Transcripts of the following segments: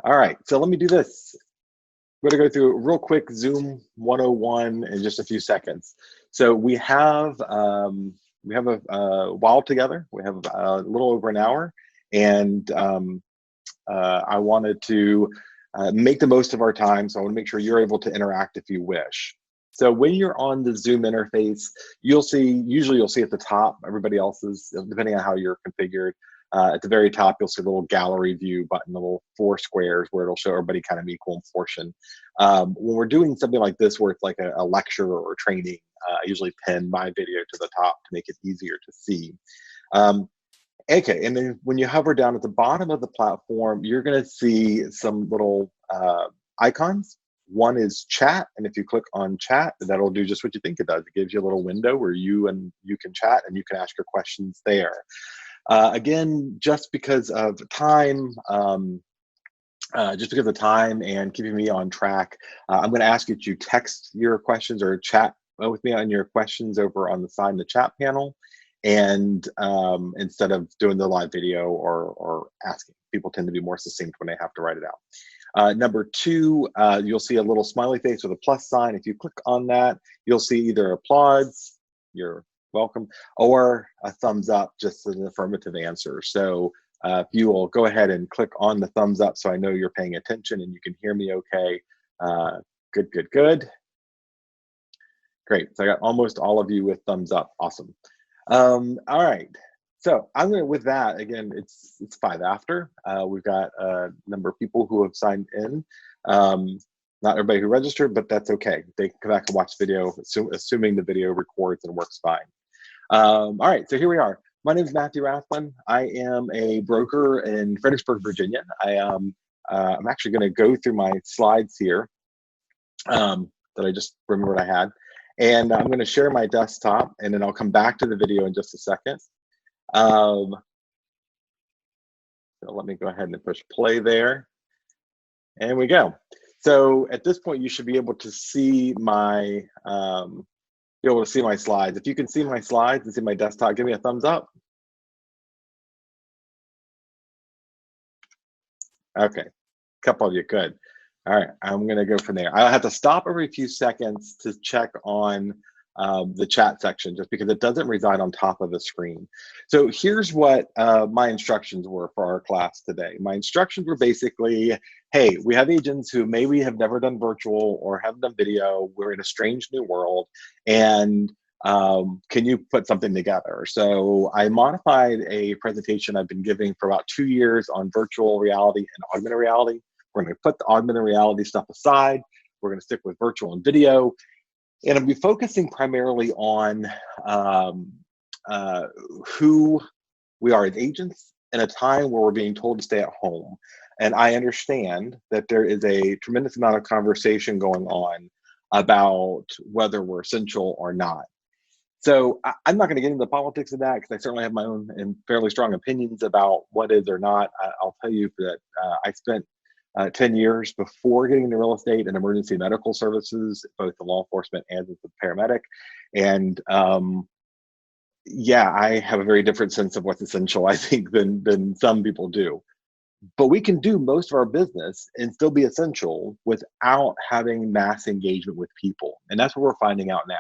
All right, so let me do this. We're gonna go through real quick Zoom 101 in just a few seconds. So we have a while together. We have a little over an hour, and I wanted to make the most of our time. So I want to make sure you're able to interact if you wish. So when you're on the Zoom interface, usually you'll see at the top, everybody else's, depending on how you're configured. At the very top, you'll see a little gallery view button, the little 4 squares where it'll show everybody kind of equal in portion. When we're doing something like this, where it's like a lecture or training, I usually pin my video to the top to make it easier to see. Okay, and then when you hover down at the bottom of the platform, you're gonna see some little icons. One is chat, and if you click on chat, that'll do just what you think it does. It gives you a little window where you can chat and you can ask your questions there. Again, just because of time, and keeping me on track, I'm going to ask you to text your questions or chat with me on your questions over on the side in the chat panel, and instead of doing the live video or asking. People tend to be more succinct when they have to write it out. Number 2, you'll see a little smiley face with a plus sign. If you click on that, you'll see either applause, you're welcome, or a thumbs up, just an affirmative answer. So if you will go ahead and click on the thumbs up so I know you're paying attention and you can hear me okay. Good. Great, so I got almost all of you with thumbs up, awesome. All right, so I'm gonna, with that, again, it's 5 after. We've got a number of people who have signed in. Not everybody who registered, but that's okay. They can come back and watch the video, assuming the video records and works fine. All right, so here we are. My name is Matthew Rathman. I am a broker in Fredericksburg, Virginia. I'm actually going to go through my slides here that I just remembered I had. And I'm going to share my desktop, and then I'll come back to the video in just a second. So let me go ahead and push play there. And we go. So at this point, you should be able to see my slides. If you can see my slides and see my desktop, give me a thumbs up. Okay, a couple of you, good. All right, I'm gonna go from there. I'll have to stop every few seconds to check on the chat section, just because it doesn't reside on top of the screen. So here's what my instructions were for our class today. My instructions were basically, hey, we have agents who maybe have never done virtual or haven't done video. We're in a strange new world, and can you put something together? So I modified a presentation I've been giving for about 2 years on virtual reality and augmented reality. We're going to put the augmented reality stuff aside. We're going to stick with virtual and video. And I'll be focusing primarily on who we are as agents in a time where we're being told to stay at home. And I understand that there is a tremendous amount of conversation going on about whether we're essential or not. So I'm not going to get into the politics of that, because I certainly have my own and fairly strong opinions about what is or not. I'll tell you that I spent 10 years before getting into real estate and emergency medical services, both the law enforcement and as a paramedic. And yeah, I have a very different sense of what's essential, I think, than some people do. But we can do most of our business and still be essential without having mass engagement with people. And that's what we're finding out now.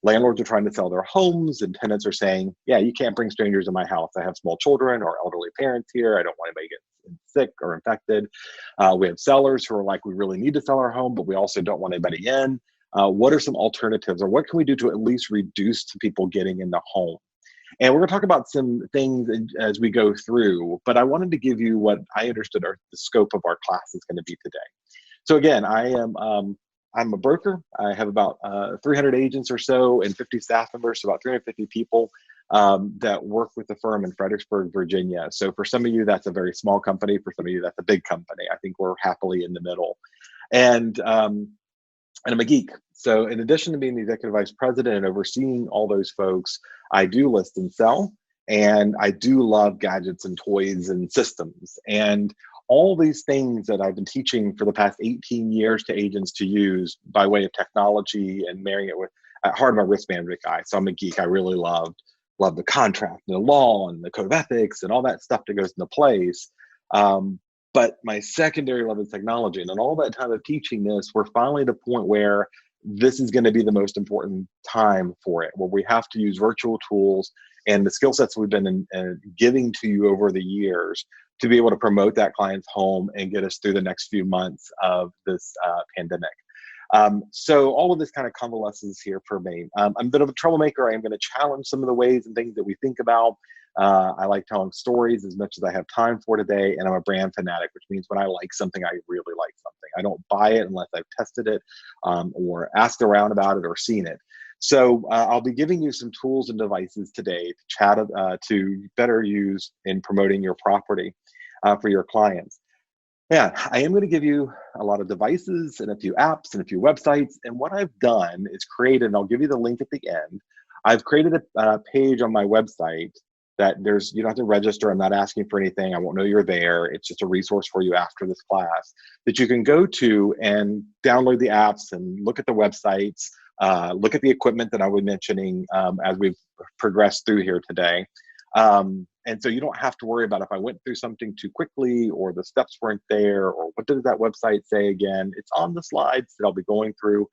Landlords are trying to sell their homes, and tenants are saying, yeah, you can't bring strangers in my house. I have small children or elderly parents here. I don't want anybody getting sick or infected. We have sellers who are like, we really need to sell our home, but we also don't want anybody in. What are some alternatives, or what can we do to at least reduce people getting in the home? And we're going to talk about some things as we go through, but I wanted to give you what I understood the scope of our class is going to be today. So again, I'm a broker. I have about 300 agents or so and 50 staff members, so about 350 people that work with the firm in Fredericksburg, Virginia. So for some of you, that's a very small company. For some of you, that's a big company. I think we're happily in the middle. And I'm a geek. So in addition to being the executive vice president and overseeing all those folks, I do list and sell, and I do love gadgets and toys and systems. And all these things that I've been teaching for the past 18 years to agents to use by way of technology and marrying it with, at heart, I'm a risk management guy. So I'm a geek. I really love the contract and the law and the code of ethics and all that stuff that goes into place. But my secondary love is technology. And in all that time of teaching this, we're finally at a point where this is going to be the most important time for it, where we have to use virtual tools and the skill sets we've been giving to you over the years to be able to promote that client's home and get us through the next few months of this pandemic. So all of this kind of convalesces here for me. I'm a bit of a troublemaker. I am going to challenge some of the ways and things that we think about. I like telling stories as much as I have time for today, and I'm a brand fanatic, which means when I like something, I really like something. I don't buy it unless I've tested it or asked around about it or seen it. So I'll be giving you some tools and devices today to chat to better use in promoting your property for your clients. Yeah, I am going to give you a lot of devices and a few apps and a few websites. And what I've done is created, and I'll give you the link at the end. I've created a page on my website that you don't have to register. I'm not asking for anything. I won't know you're there. It's just a resource for you after this class that you can go to and download the apps and look at the websites, look at the equipment that I was mentioning as we've progressed through here today. And so you don't have to worry about if I went through something too quickly or the steps weren't there or what does that website say again. It's on the slides that I'll be going through,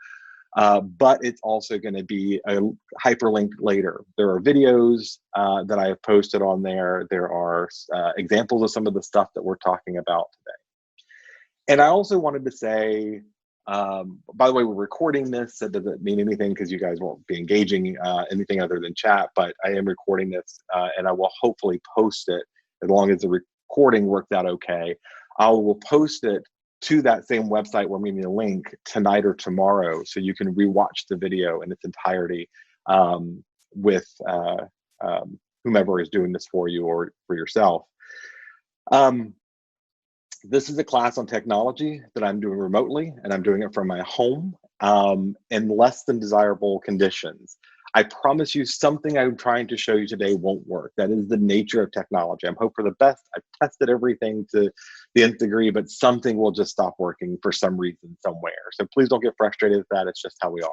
but it's also going to be a hyperlink later. There are videos that I have posted on there. There are examples of some of the stuff that we're talking about today. And I also wanted to say, by the way, we're recording this. That doesn't mean anything because you guys won't be engaging anything other than chat, but I am recording this and I will hopefully post it as long as the recording works out okay. I will post it to that same website where I'm giving you a link tonight or tomorrow so you can rewatch the video in its entirety with whomever is doing this for you or for yourself. This is a class on technology that I'm doing remotely, and I'm doing it from my home in less than desirable conditions. I promise you something I'm trying to show you today won't work. That is the nature of technology. I'm hoping for the best. I've tested everything to the nth degree, but something will just stop working for some reason somewhere. So please don't get frustrated with that. It's just how we are.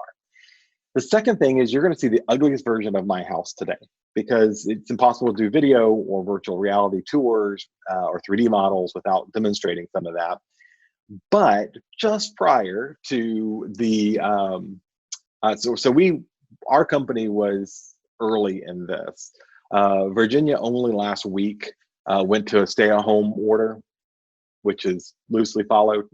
The second thing is you're going to see the ugliest version of my house today because it's impossible to do video or virtual reality tours or 3D models without demonstrating some of that. But just prior to the, our company was early in this. Virginia only last week went to a stay-at-home order, which is loosely followed.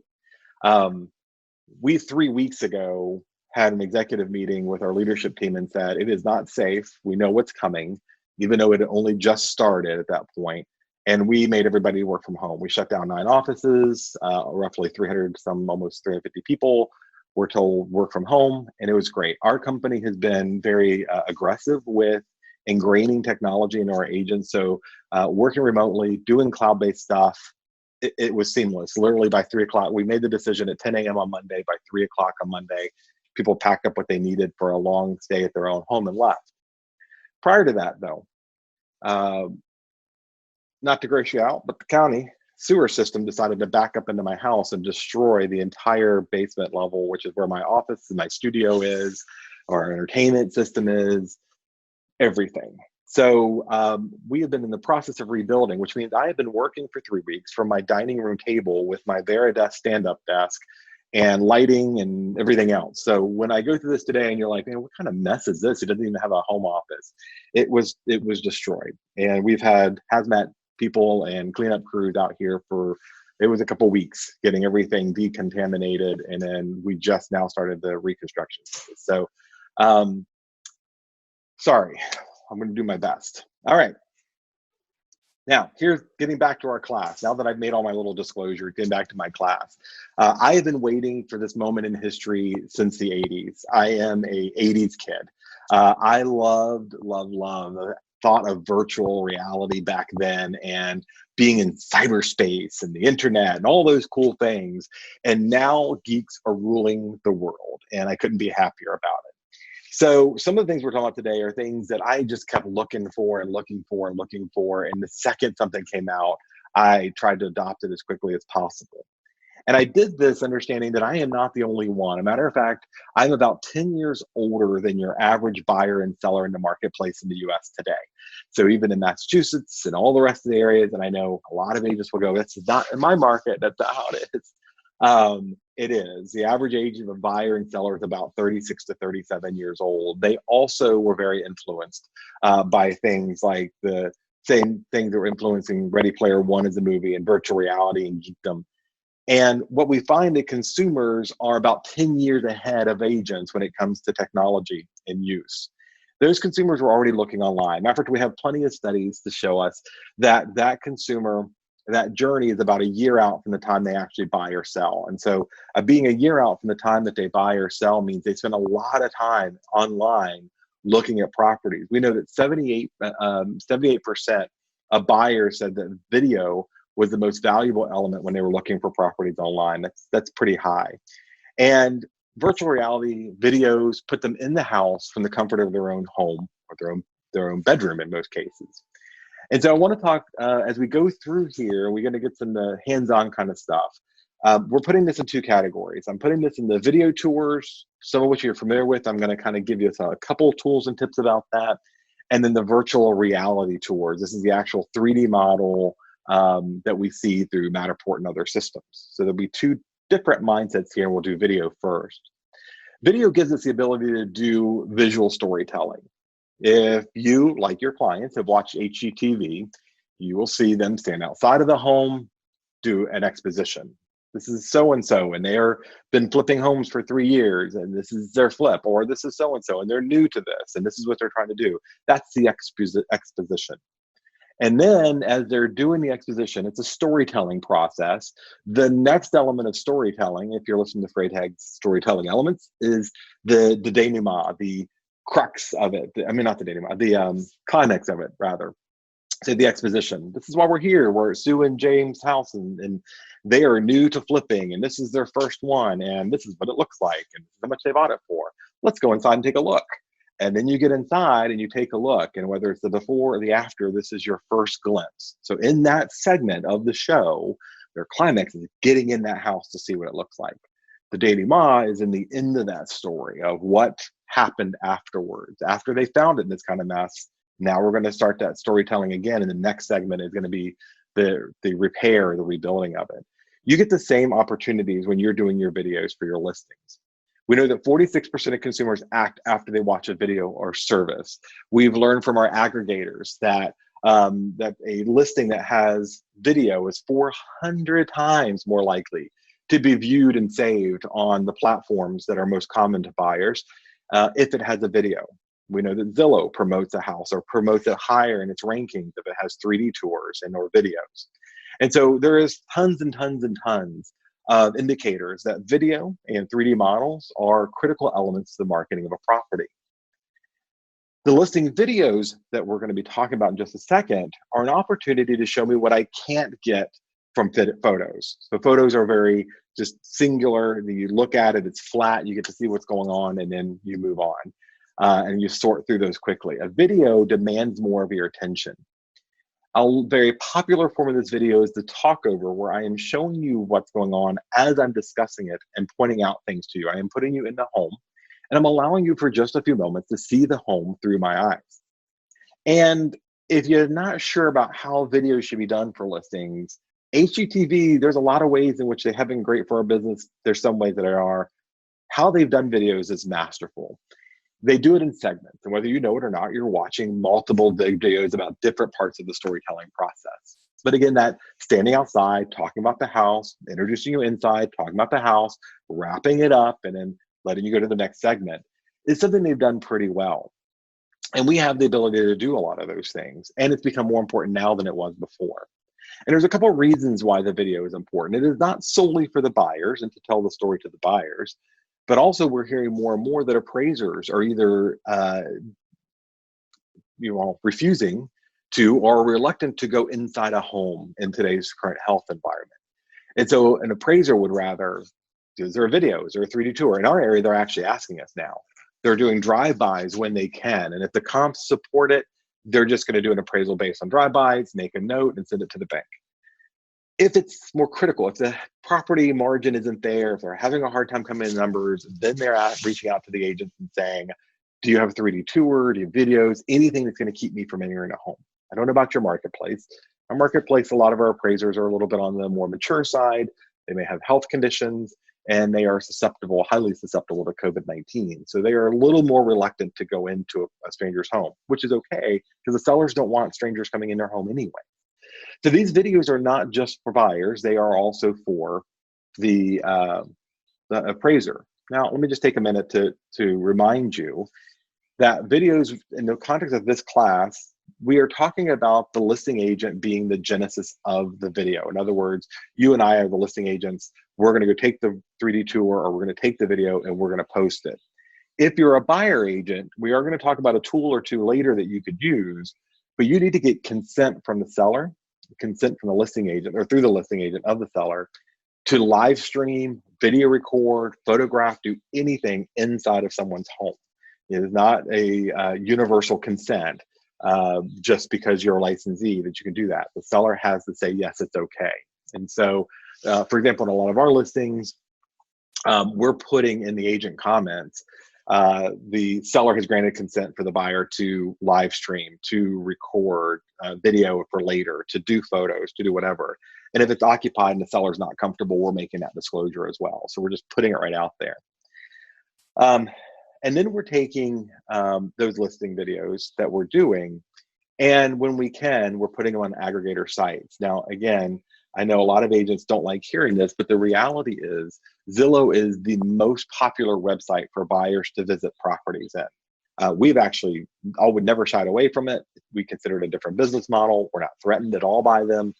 We 3 weeks ago had an executive meeting with our leadership team and said, it is not safe. We know what's coming, even though it only just started at that point. And we made everybody work from home. We shut down 9 offices, roughly 300, almost 350 people were told work from home, and it was great. Our company has been very aggressive with ingraining technology into our agents. So working remotely, doing cloud-based stuff, it was seamless. Literally by 3 o'clock, we made the decision at 10 a.m. on Monday. By 3 o'clock on Monday, people packed up what they needed for a long stay at their own home and left. Prior to that, though, not to gross you out, but the county sewer system decided to back up into my house and destroy the entire basement level, which is where my office and my studio is, our entertainment system is, everything. So we have been in the process of rebuilding, which means I have been working for 3 weeks from my dining room table with my Veridesk stand-up desk and lighting and everything else. So when I go through this today and you're like, man, what kind of mess is this? It doesn't even have a home office. It was destroyed. And we've had hazmat people and cleanup crews out here for, it was a couple weeks getting everything decontaminated. And then we just now started the reconstruction. So sorry, I'm going to do my best. All right. Now, here's getting back to our class. Now that I've made all my little disclosure, getting back to my class. I have been waiting for this moment in history since the 80s. I am a 80s kid. I loved the thought of virtual reality back then and being in cyberspace and the internet and all those cool things. And now geeks are ruling the world, and I couldn't be happier about it. So some of the things we're talking about today are things that I just kept looking for and looking for and looking for. And the second something came out, I tried to adopt it as quickly as possible. And I did this understanding that I am not the only one. A matter of fact, I'm about 10 years older than your average buyer and seller in the marketplace in the US today. So even in Massachusetts and all the rest of the areas, and I know a lot of agents will go, "That's not in my market, that's not how it is." It is. The average age of a buyer and seller is about 36 to 37 years old. They also were very influenced by things like the same things that were influencing Ready Player One as a movie and virtual reality and geekdom. And what we find that consumers are about 10 years ahead of agents when it comes to technology and use. Those consumers were already looking online. Matter of fact, we have plenty of studies to show us that that consumer, that journey is about a year out from the time they actually buy or sell. And so being a year out from the time that they buy or sell means they spend a lot of time online looking at properties. We know that 78% of buyers said that video was the most valuable element when they were looking for properties online. That's pretty high. And virtual reality videos put them in the house from the comfort of their own home or their own bedroom in most cases. And so I want to talk as we go through here. We're going to get some hands-on kind of stuff. We're putting this in two categories. I'm putting this in the video tours, some of which you're familiar with. I'm going to kind of give you a couple tools and tips about that, and then the virtual reality tours. This is the actual 3D model that we see through Matterport and other systems. So there'll be two different mindsets here, and we'll do video first. Video gives us the ability to do visual storytelling. If you, like your clients, have watched HGTV, you will see them stand outside of the home, do an exposition. This is so-and-so, and they've been flipping homes for 3 years, and this is their flip, or this is so-and-so, and they're new to this, and this is what they're trying to do. That's the exposition. And then as they're doing the exposition, it's a storytelling process. The next element of storytelling, if you're listening to Freytag's storytelling elements, is the denouement, the crux of it. I mean, not the denouement, the climax of it, rather. So the exposition. This is why we're here. We're at Sue and James' house, and they are new to flipping, and this is their first one, and this is what it looks like, and how much they bought it for. Let's go inside and take a look. And then you get inside and you take a look, and whether it's the before or the after, this is your first glimpse. So in that segment of the show, their climax is getting in that house to see what it looks like. The denouement is in the end of that story of what happened afterwards. After they found it in this kind of mess, now we're going to start that storytelling again, and the next segment is going to be the repair, the rebuilding of it. You get the same opportunities when you're doing your videos for your listings. We know that 46% of consumers act after they watch a video or service. We've learned from our aggregators that that a listing that has video is 400 times more likely to be viewed and saved on the platforms that are most common to buyers if it has a video. We know that Zillow promotes a house or promotes it higher in its rankings if it has 3D tours and or videos. And so there is tons and tons and tons of indicators that video and 3D models are critical elements to the marketing of a property. The listing videos that we're going to be talking about in just a second are an opportunity to show me what I can't get from photos. So photos are very just singular. You look at it, it's flat, you get to see what's going on, and then you move on. And you sort through those quickly. A video demands more of your attention. A very popular form of this video is the talkover, where I am showing you what's going on as I'm discussing it and pointing out things to you. I am putting you in the home, and I'm allowing you for just a few moments to see the home through my eyes. And if you're not sure about how videos should be done for listings, HGTV, there's a lot of ways in which they have been great for our business. There's some ways that there are. How they've done videos is masterful. They do it in segments, and whether you know it or not, you're watching multiple videos about different parts of the storytelling process. But again, that standing outside, talking about the house, introducing you inside, talking about the house, wrapping it up, and then letting you go to the next segment is something they've done pretty well. And we have the ability to do a lot of those things, and it's become more important now than it was before. And there's a couple of reasons why the video is important. It is not solely for the buyers and to tell the story to the buyers, but also we're hearing more and more that appraisers are either refusing to or reluctant to go inside a home in today's current health environment. And so an appraiser would rather, is there a video? Is there a 3D tour? In our area, they're actually asking us now. They're doing drive-bys when they can. And if the comps support it, they're just going to do an appraisal based on drive-bys, make a note, and send it to the bank. If it's more critical, if the property margin isn't there, if they're having a hard time coming in numbers, then they're reaching out to the agents and saying, do you have a 3D tour? Do you have videos? Anything that's going to keep me from entering a home. I don't know about your marketplace. Our marketplace, a lot of our appraisers are a little bit on the more mature side. They may have health conditions and they are susceptible, highly susceptible to COVID-19. So they are a little more reluctant to go into a stranger's home, which is okay because the sellers don't want strangers coming in their home anyway. So these videos are not just for buyers, they are also for the appraiser. Now, let me just take a minute to remind you that videos, in the context of this class, we are talking about the listing agent being the genesis of the video. In other words, you and I are the listing agents. We're going to go take the 3D tour, or we're going to take the video and we're going to post it. If you're a buyer agent, we are going to talk about a tool or two later that you could use, but you need to get consent from the seller, consent from the listing agent, or through the listing agent of the seller, to live stream, video record, photograph, do anything inside of someone's home. It is not a universal consent just because you're a licensee that you can do that. The seller has to say, yes, it's okay. And so, for example, in a lot of our listings, we're putting in the agent comments, the seller has granted consent for the buyer to live stream, to record video for later, to do photos, to do whatever. And if it's occupied and the seller's not comfortable, we're making that disclosure as well. So we're just putting it right out there. And then we're taking those listing videos that we're doing, and when we can, we're putting them on aggregator sites. Now, again, I know a lot of agents don't like hearing this, but the reality is Zillow is the most popular website for buyers to visit properties in. We've actually, I would never shied away from it. We consider it a different business model. We're not threatened at all by them.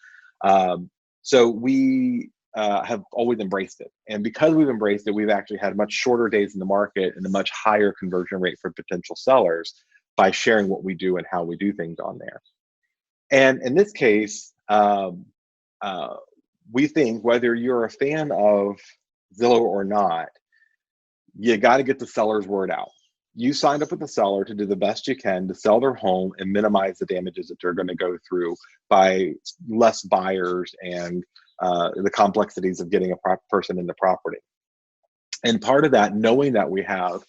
So we have always embraced it. And because we've embraced it, we've actually had much shorter days in the market and a much higher conversion rate for potential sellers by sharing what we do and how we do things on there. And in this case, we think whether you're a fan of Zillow or not, you got to get the seller's word out. You signed up with the seller to do the best you can to sell their home and minimize the damages that they're going to go through by less buyers and the complexities of getting a person in the property. And part of that, knowing that we have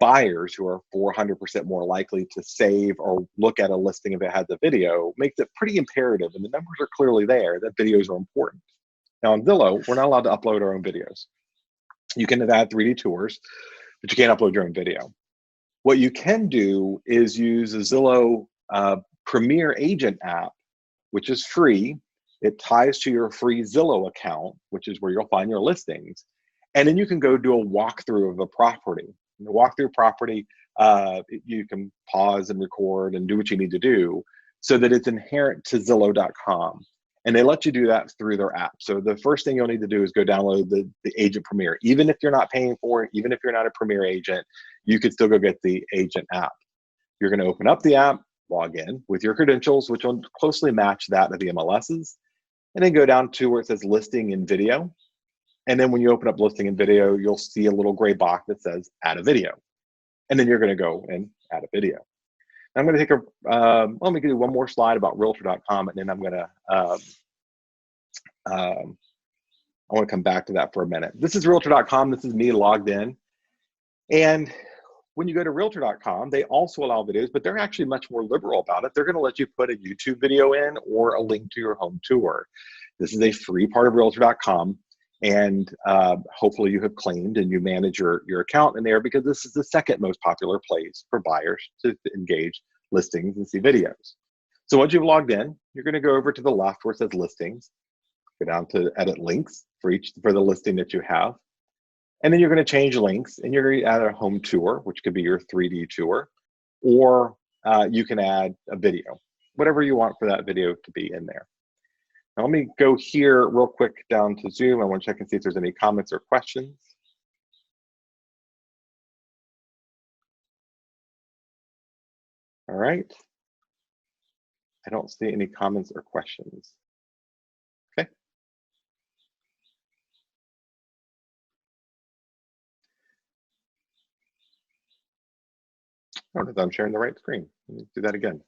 buyers who are 400% more likely to save or look at a listing if it has a video, makes it pretty imperative, and the numbers are clearly there, that videos are important. Now on Zillow, we're not allowed to upload our own videos. You can add 3D tours, but you can't upload your own video. What you can do is use a Zillow Premier Agent app, which is free. It ties to your free Zillow account, which is where you'll find your listings. And then you can go do a walkthrough of the property. In the walkthrough property, you can pause and record and do what you need to do so that it's inherent to Zillow.com. And they let you do that through their app. So the first thing you'll need to do is go download the Agent Premier. Even if you're not paying for it, even if you're not a Premier agent, you could still go get the Agent app. You're going to open up the app, log in with your credentials, which will closely match that of the MLSs, and then go down to where it says Listing and Video. And then when you open up Listing and Video, you'll see a little gray box that says Add a Video. And then you're going to go and add a video. I'm going to take let me do one more slide about Realtor.com, and then I'm going to, I want to come back to that for a minute. This is Realtor.com. This is me logged in. And when you go to Realtor.com, they also allow videos, but they're actually much more liberal about it. They're going to let you put a YouTube video in or a link to your home tour. This is a free part of Realtor.com. And hopefully you have claimed and you manage your account in there, because this is the second most popular place for buyers to engage listings and see videos. So once you've logged in, you're going to go over to the left where it says Listings, go down to Edit Links for the listing that you have. And then you're going to change links, and you're going to add a home tour, which could be your 3D tour, or you can add a video, whatever you want for that video to be in there. Now let me go here real quick down to Zoom. I want to check and see if there's any comments or questions. All right. I don't see any comments or questions. Okay. I don't know if I'm sharing the right screen. Let me do that again.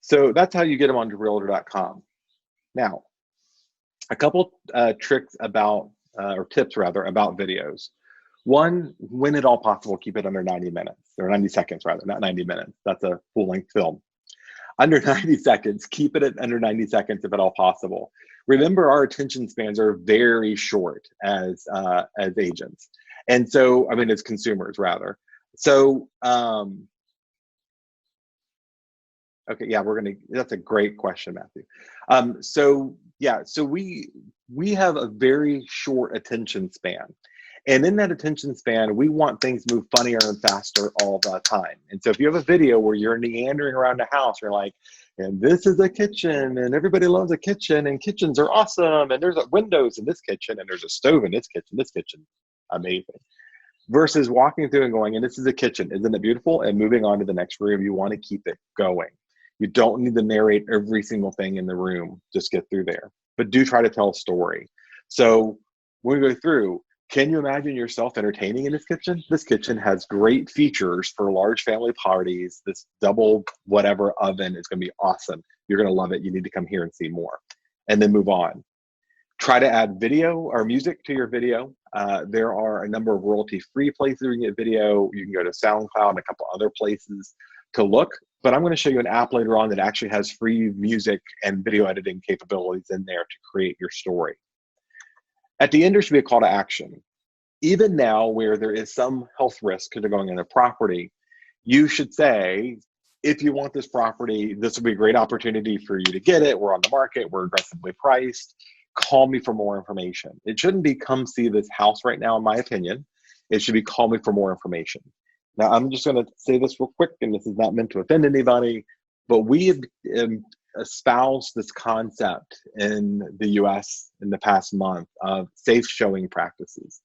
So that's how you get them onto realtor.com. Now, a couple tricks about, or tips rather, about videos. One, when at all possible, keep it under 90 minutes, or 90 seconds rather, not 90 minutes. That's a full-length film. Under 90 seconds, keep it at under 90 seconds if at all possible. Remember, our attention spans are very short as agents. And so, I mean, as consumers rather. So, okay, yeah, that's a great question, Matthew. So yeah, so we have a very short attention span. And in that attention span, we want things to move funnier and faster all the time. And so if you have a video where you're meandering around the house, you're like, and this is a kitchen, and everybody loves a kitchen, and kitchens are awesome, and there's windows in this kitchen, and there's a stove in this kitchen, amazing. Versus walking through and going, and this is a kitchen, isn't it beautiful? And moving on to the next room, you want to keep it going. You don't need to narrate every single thing in the room, just get through there. But do try to tell a story. So when we go through, can you imagine yourself entertaining in this kitchen? This kitchen has great features for large family parties. This double whatever oven is going to be awesome. You're going to love it. You need to come here and see more. And then move on. Try to add video or music to your video. There are a number of royalty-free places where you can get video. You can go to SoundCloud and a couple other places to look. But I'm going to show you an app later on that actually has free music and video editing capabilities in there to create your story. At the end, there should be a call to action. Even now, where there is some health risk because they're going into property, you should say, if you want this property, this will be a great opportunity for you to get it. We're on the market. We're aggressively priced. Call me for more information. It shouldn't be come see this house right now, in my opinion. It should be call me for more information. Now, I'm just going to say this real quick, and this is not meant to offend anybody, but we have espoused this concept in the US in the past month of safe showing practices.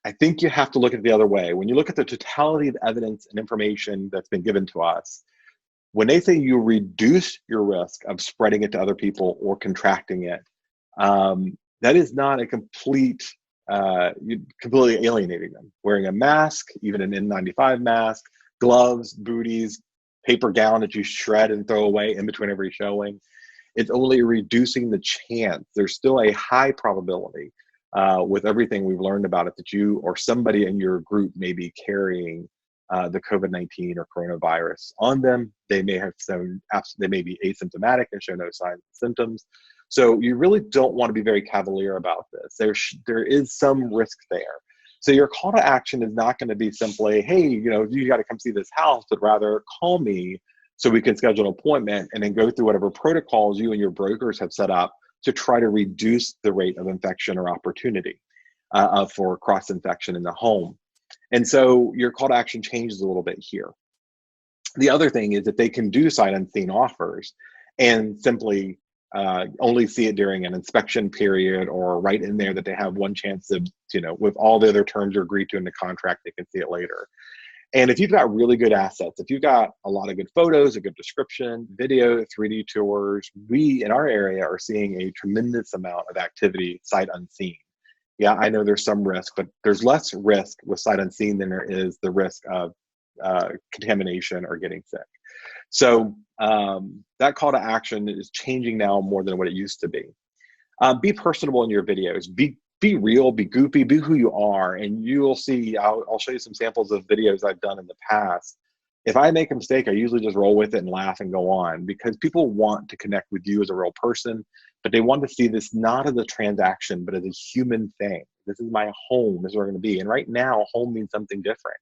I think you have to look at it the other way. When you look at the totality of evidence and information that's been given to us, when they say you reduce your risk of spreading it to other people or contracting it, that is not a complete, you're completely alienating them. Wearing a mask, even an N95 mask, gloves, booties, paper gown that you shred and throw away in between every showing, it's only reducing the chance. There's still a high probability with everything we've learned about it that you or somebody in your group may be carrying the COVID-19 or coronavirus on them. They may have they may be asymptomatic and show no signs and symptoms. So you really don't want to be very cavalier about this. There is some risk there. So your call to action is not going to be simply, hey, you got to come see this house, but rather call me so we can schedule an appointment and then go through whatever protocols you and your brokers have set up to try to reduce the rate of infection or opportunity for cross-infection in the home. And so your call to action changes a little bit here. The other thing is that they can do sight unseen offers and simply only see it during an inspection period or right in there that they have one chance of, with all the other terms are agreed to in the contract, they can see it later. And if you've got really good assets, if you've got a lot of good photos, a good description, video, 3D tours, we in our area are seeing a tremendous amount of activity sight unseen. Yeah, I know there's some risk, but there's less risk with sight unseen than there is the risk of contamination or getting sick. So that call to action is changing now more than what it used to be. Be personable in your videos. Be real, be goofy, be who you are, and you will see, I'll show you some samples of videos I've done in the past. If I make a mistake, I usually just roll with it and laugh and go on because people want to connect with you as a real person, but they want to see this not as a transaction, but as a human thing. This is my home, this is where I'm going to be. And right now, home means something different.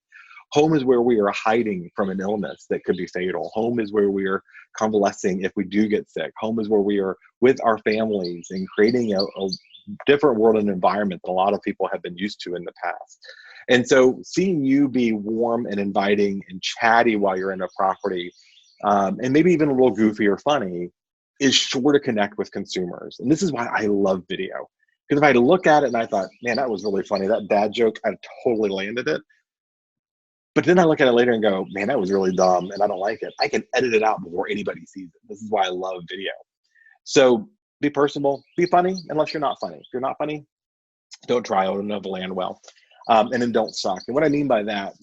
Home is where we are hiding from an illness that could be fatal. Home is where we are convalescing if we do get sick. Home is where we are with our families and creating a different world and environment than a lot of people have been used to in the past. And so seeing you be warm and inviting and chatty while you're in a property, and maybe even a little goofy or funny, is sure to connect with consumers. And this is why I love video. Because if I had to look at it and I thought, man, that was really funny, that dad joke, I totally landed it. But then I look at it later and go, man, that was really dumb and I don't like it. I can edit it out before anybody sees it. This is why I love video. So be personable, be funny, unless you're not funny. If you're not funny, don't try, it'll never land well. And then don't suck. And what I mean by that,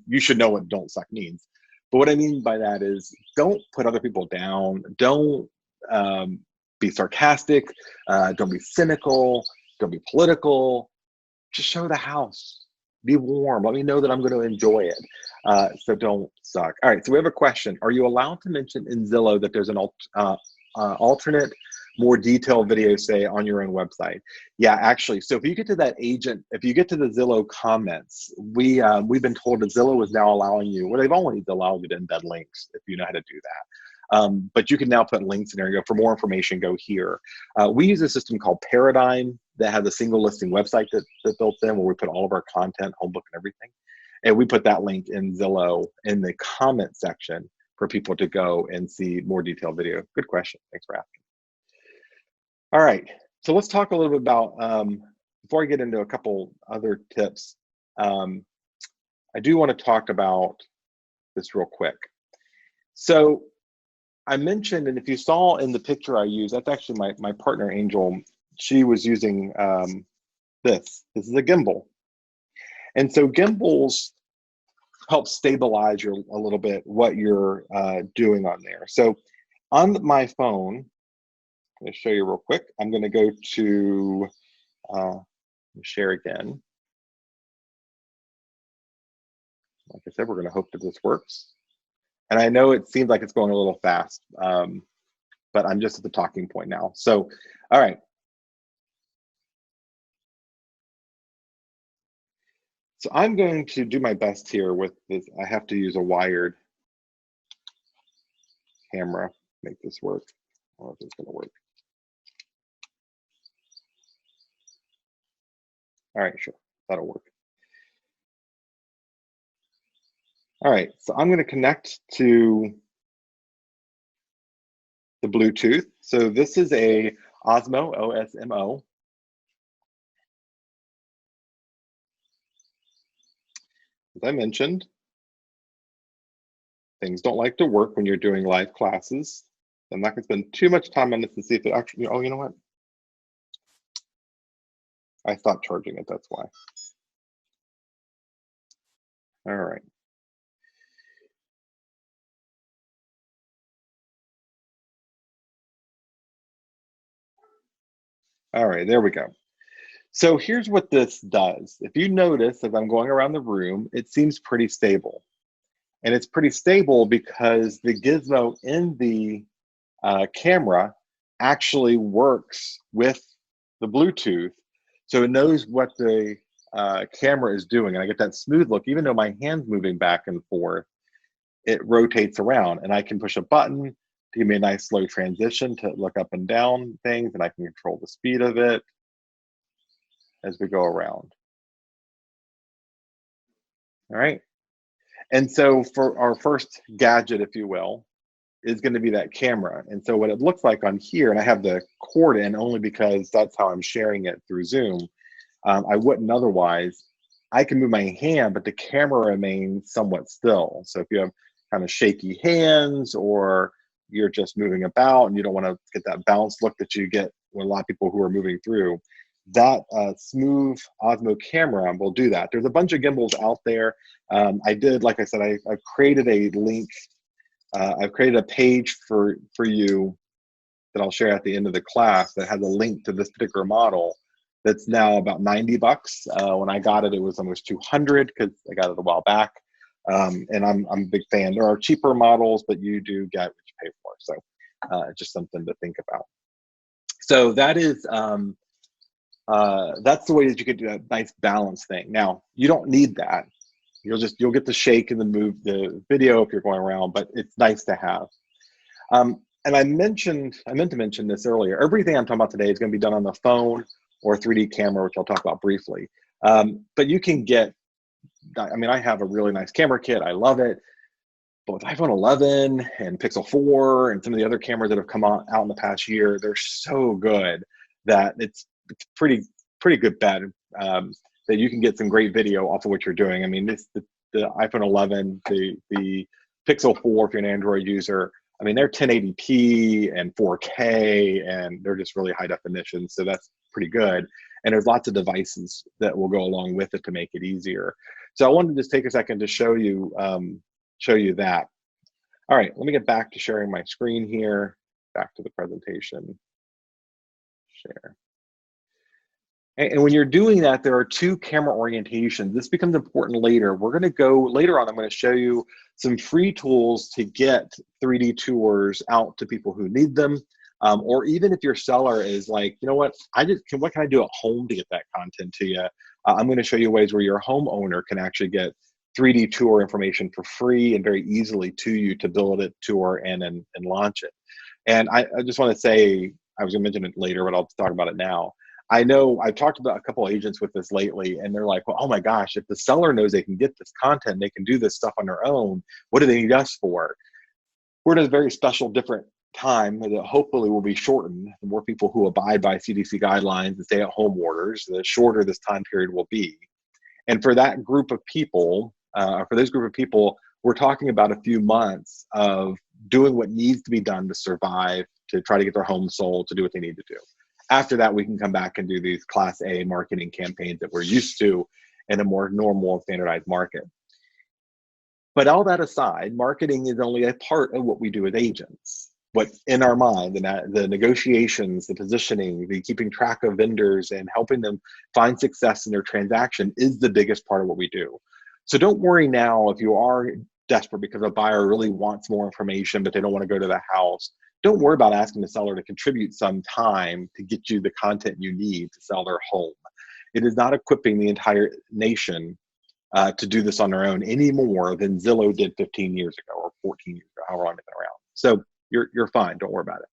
you should know what don't suck means. But what I mean by that is don't put other people down. Don't be sarcastic. Don't be cynical. Don't be political. Just show the house. Be warm. Let me know that I'm going to enjoy it. So don't suck. All right. So we have a question. Are you allowed to mention in Zillow that there's an alternate, more detailed video, say, on your own website? Yeah, actually. So if you get to that agent, if you get to the Zillow comments, we've been told that Zillow is now allowing you, well, they've always allowed you to embed links if you know how to do that. But you can now put links in there and go, for more information, go here. We use a system called Paradigm that has a single listing website that built in, where we put all of our content, home book and everything. And we put that link in Zillow in the comment section for people to go and see more detailed video. Good question. Thanks for asking. All right. So let's talk a little bit about, before I get into a couple other tips, I do want to talk about this real quick. So I mentioned, and if you saw in the picture I used, that's actually my partner, Angel. She was using this. This is a gimbal. And so gimbals help stabilize a little bit what you're doing on there. So on my phone, I'm going to show you real quick. I'm going to go to share again. Like I said, we're going to hope that this works. And I know it seems like it's going a little fast, but I'm just at the talking point now. So, all right. So I'm going to do my best here with this. I have to use a wired camera to make this work. I don't know if it's going to work. All right, sure, that'll work. All right, so I'm going to connect to the Bluetooth. So this is a Osmo, O-S-M-O. As I mentioned, things don't like to work when you're doing live classes. I'm not going to spend too much time on this to see if it actually, oh, you know what? I stopped charging it, that's why. All right. All right, there we go. So here's what this does. If you notice, as I'm going around the room, it seems pretty stable. And it's pretty stable because the gizmo in the camera actually works with the Bluetooth. So it knows what the camera is doing. And I get that smooth look, even though my hand's moving back and forth, it rotates around. And I can push a button to give me a nice slow transition to look up and down things, and I can control the speed of it as we go around. All right. And so for our first gadget, if you will, is going to be that camera. And so what it looks like on here, and I have the cord in only because that's how I'm sharing it through Zoom. I wouldn't otherwise. I can move my hand, but the camera remains somewhat still. So if you have kind of shaky hands, or you're just moving about and you don't want to get that bounce look that you get with a lot of people who are moving through, that smooth Osmo camera will do that. There's a bunch of gimbals out there. I did, like I said, I've created a link. I've created a page for you that I'll share at the end of the class that has a link to this particular model that's now about 90 bucks. When I got it, it was almost 200 because I got it a while back. And I'm a big fan. There are cheaper models, but you do get what you pay for. So just something to think about. So that is, that's the way that you could do a nice balance thing. Now, you don't need that. You'll get the shake and the video if you're going around, but it's nice to have. And I meant to mention this earlier. Everything I'm talking about today is going to be done on the phone or 3D camera, which I'll talk about briefly. But you can get, I mean, I have a really nice camera kit. I love it. But with iPhone 11 and Pixel 4 and some of the other cameras that have come out in the past year, they're so good that it's pretty good bet that you can get some great video off of what you're doing. I mean, the iPhone 11, the Pixel 4, if you're an Android user, I mean, they're 1080p and 4K, and they're just really high definition. So that's pretty good. And there's lots of devices that will go along with it to make it easier. So I wanted to just take a second to show you that. All right, let me get back to sharing my screen here. Back to the presentation. Share. And when you're doing that, there are two camera orientations. This becomes important later. We're going to go later on. I'm going to show you some free tools to get 3D tours out to people who need them. Or even if your seller is like, you know what, what can I do at home to get that content to you? I'm going to show you ways where your homeowner can actually get 3D tour information for free and very easily to you to build it, tour, and launch it. And I just want to say, I was going to mention it later, but I'll talk about it now. I know I've talked about a couple of agents with this lately, and they're like, well, oh my gosh, if the seller knows they can get this content, they can do this stuff on their own, what do they need us for? We're at a very special, different time that hopefully will be shortened. The more people who abide by CDC guidelines and stay-at-home orders, the shorter this time period will be. And for that group of people, we're talking about a few months of doing what needs to be done to survive, to try to get their home sold, to do what they need to do. After that, we can come back and do these Class A marketing campaigns that we're used to in a more normal and standardized market. But all that aside, marketing is only a part of what we do as agents. What's in our mind, the negotiations, the positioning, the keeping track of vendors and helping them find success in their transaction is the biggest part of what we do. So don't worry now if you are desperate because a buyer really wants more information, but they don't want to go to the house. Don't worry about asking the seller to contribute some time to get you the content you need to sell their home. It is not equipping the entire nation to do this on their own any more than Zillow did 15 years ago or 14 years ago, however long it's been around. So you're fine, don't worry about it.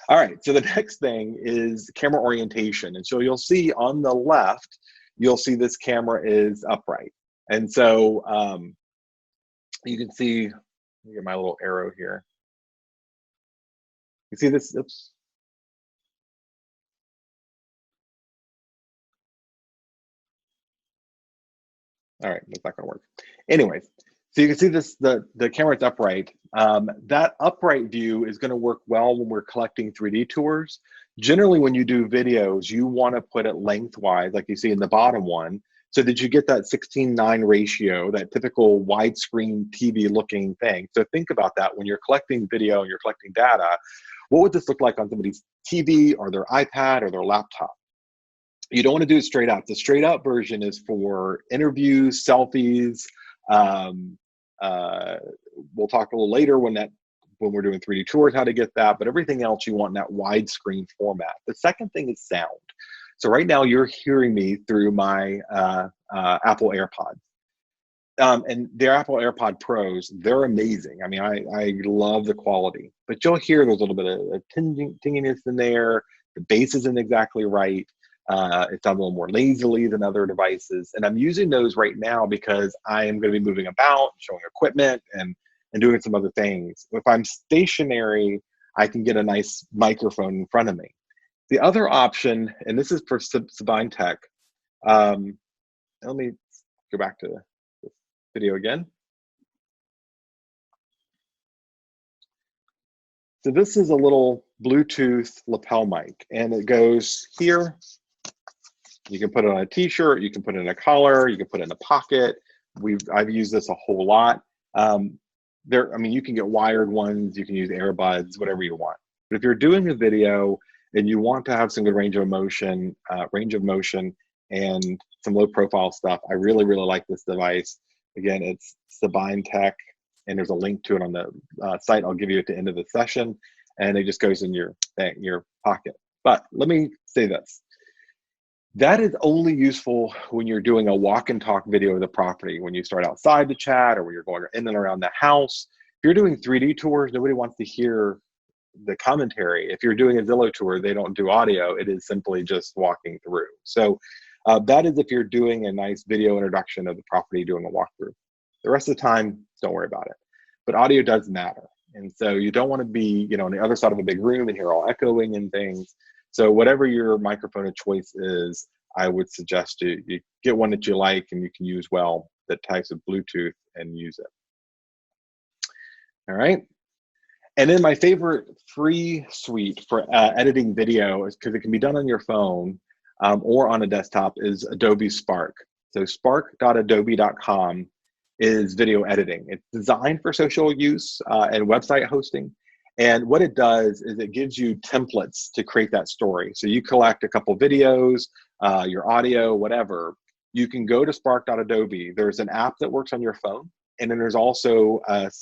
All right, so the next thing is camera orientation. And so you'll see on the left, you'll see this camera is upright. And so you can see, let me get my little arrow here. You see this, oops. All right, that's not gonna work. Anyways, so you can see this, the camera's upright. That upright view is gonna work well when we're collecting 3D tours. Generally, when you do videos, you wanna put it lengthwise, like you see in the bottom one, so that you get that 16:9 ratio, that typical widescreen TV looking thing. So think about that when you're collecting video and you're collecting data. What would this look like on somebody's TV or their iPad or their laptop? You don't want to do it straight up. The straight up version is for interviews, selfies. We'll talk a little later when we're doing 3D tours, how to get that, but everything else you want in that widescreen format. The second thing is sound. So right now you're hearing me through my Apple AirPods. And their Apple AirPod Pros, they're amazing. I mean, I love the quality, but you'll hear there's a little bit of tinginess in there. The bass isn't exactly right. It sounds a little more lazily than other devices. And I'm using those right now because I am going to be moving about, showing equipment and doing some other things. If I'm stationary, I can get a nice microphone in front of me. The other option, and this is for Sabine Tech. Let me go back to this video again. So this is a little Bluetooth lapel mic, and it goes here. You can put it on a t-shirt, you can put it in a collar, you can put it in a pocket. I've used this a whole lot. I mean, you can get wired ones, you can use earbuds, whatever you want. But if you're doing a video and you want to have some good range of motion and some low profile stuff, I really, really like this device. Again, it's Sabine Tech, and there's a link to it on the site I'll give you at the end of the session, and it just goes in your pocket. But let me say this. That is only useful when you're doing a walk and talk video of the property, when you start outside the chat or when you're going in and around the house. If you're doing 3D tours, nobody wants to hear the commentary. If you're doing a Zillow tour, they don't do audio. It is simply just walking through. So that is if you're doing a nice video introduction of the property, doing a walkthrough. The rest of the time, don't worry about it. But audio does matter. And so you don't want to be, on the other side of a big room and hear all echoing and things. So whatever your microphone of choice is, I would suggest you get one that you like and you can use well, that types of Bluetooth, and use it. All right. And then my favorite free suite for editing video is, because it can be done on your phone or on a desktop, is Adobe Spark. So spark.adobe.com. is video editing. It's designed for social use and website hosting. And what it does is it gives you templates to create that story. So you collect a couple videos, your audio, whatever. You can go to spark.adobe. There's an app that works on your phone. And then there's also,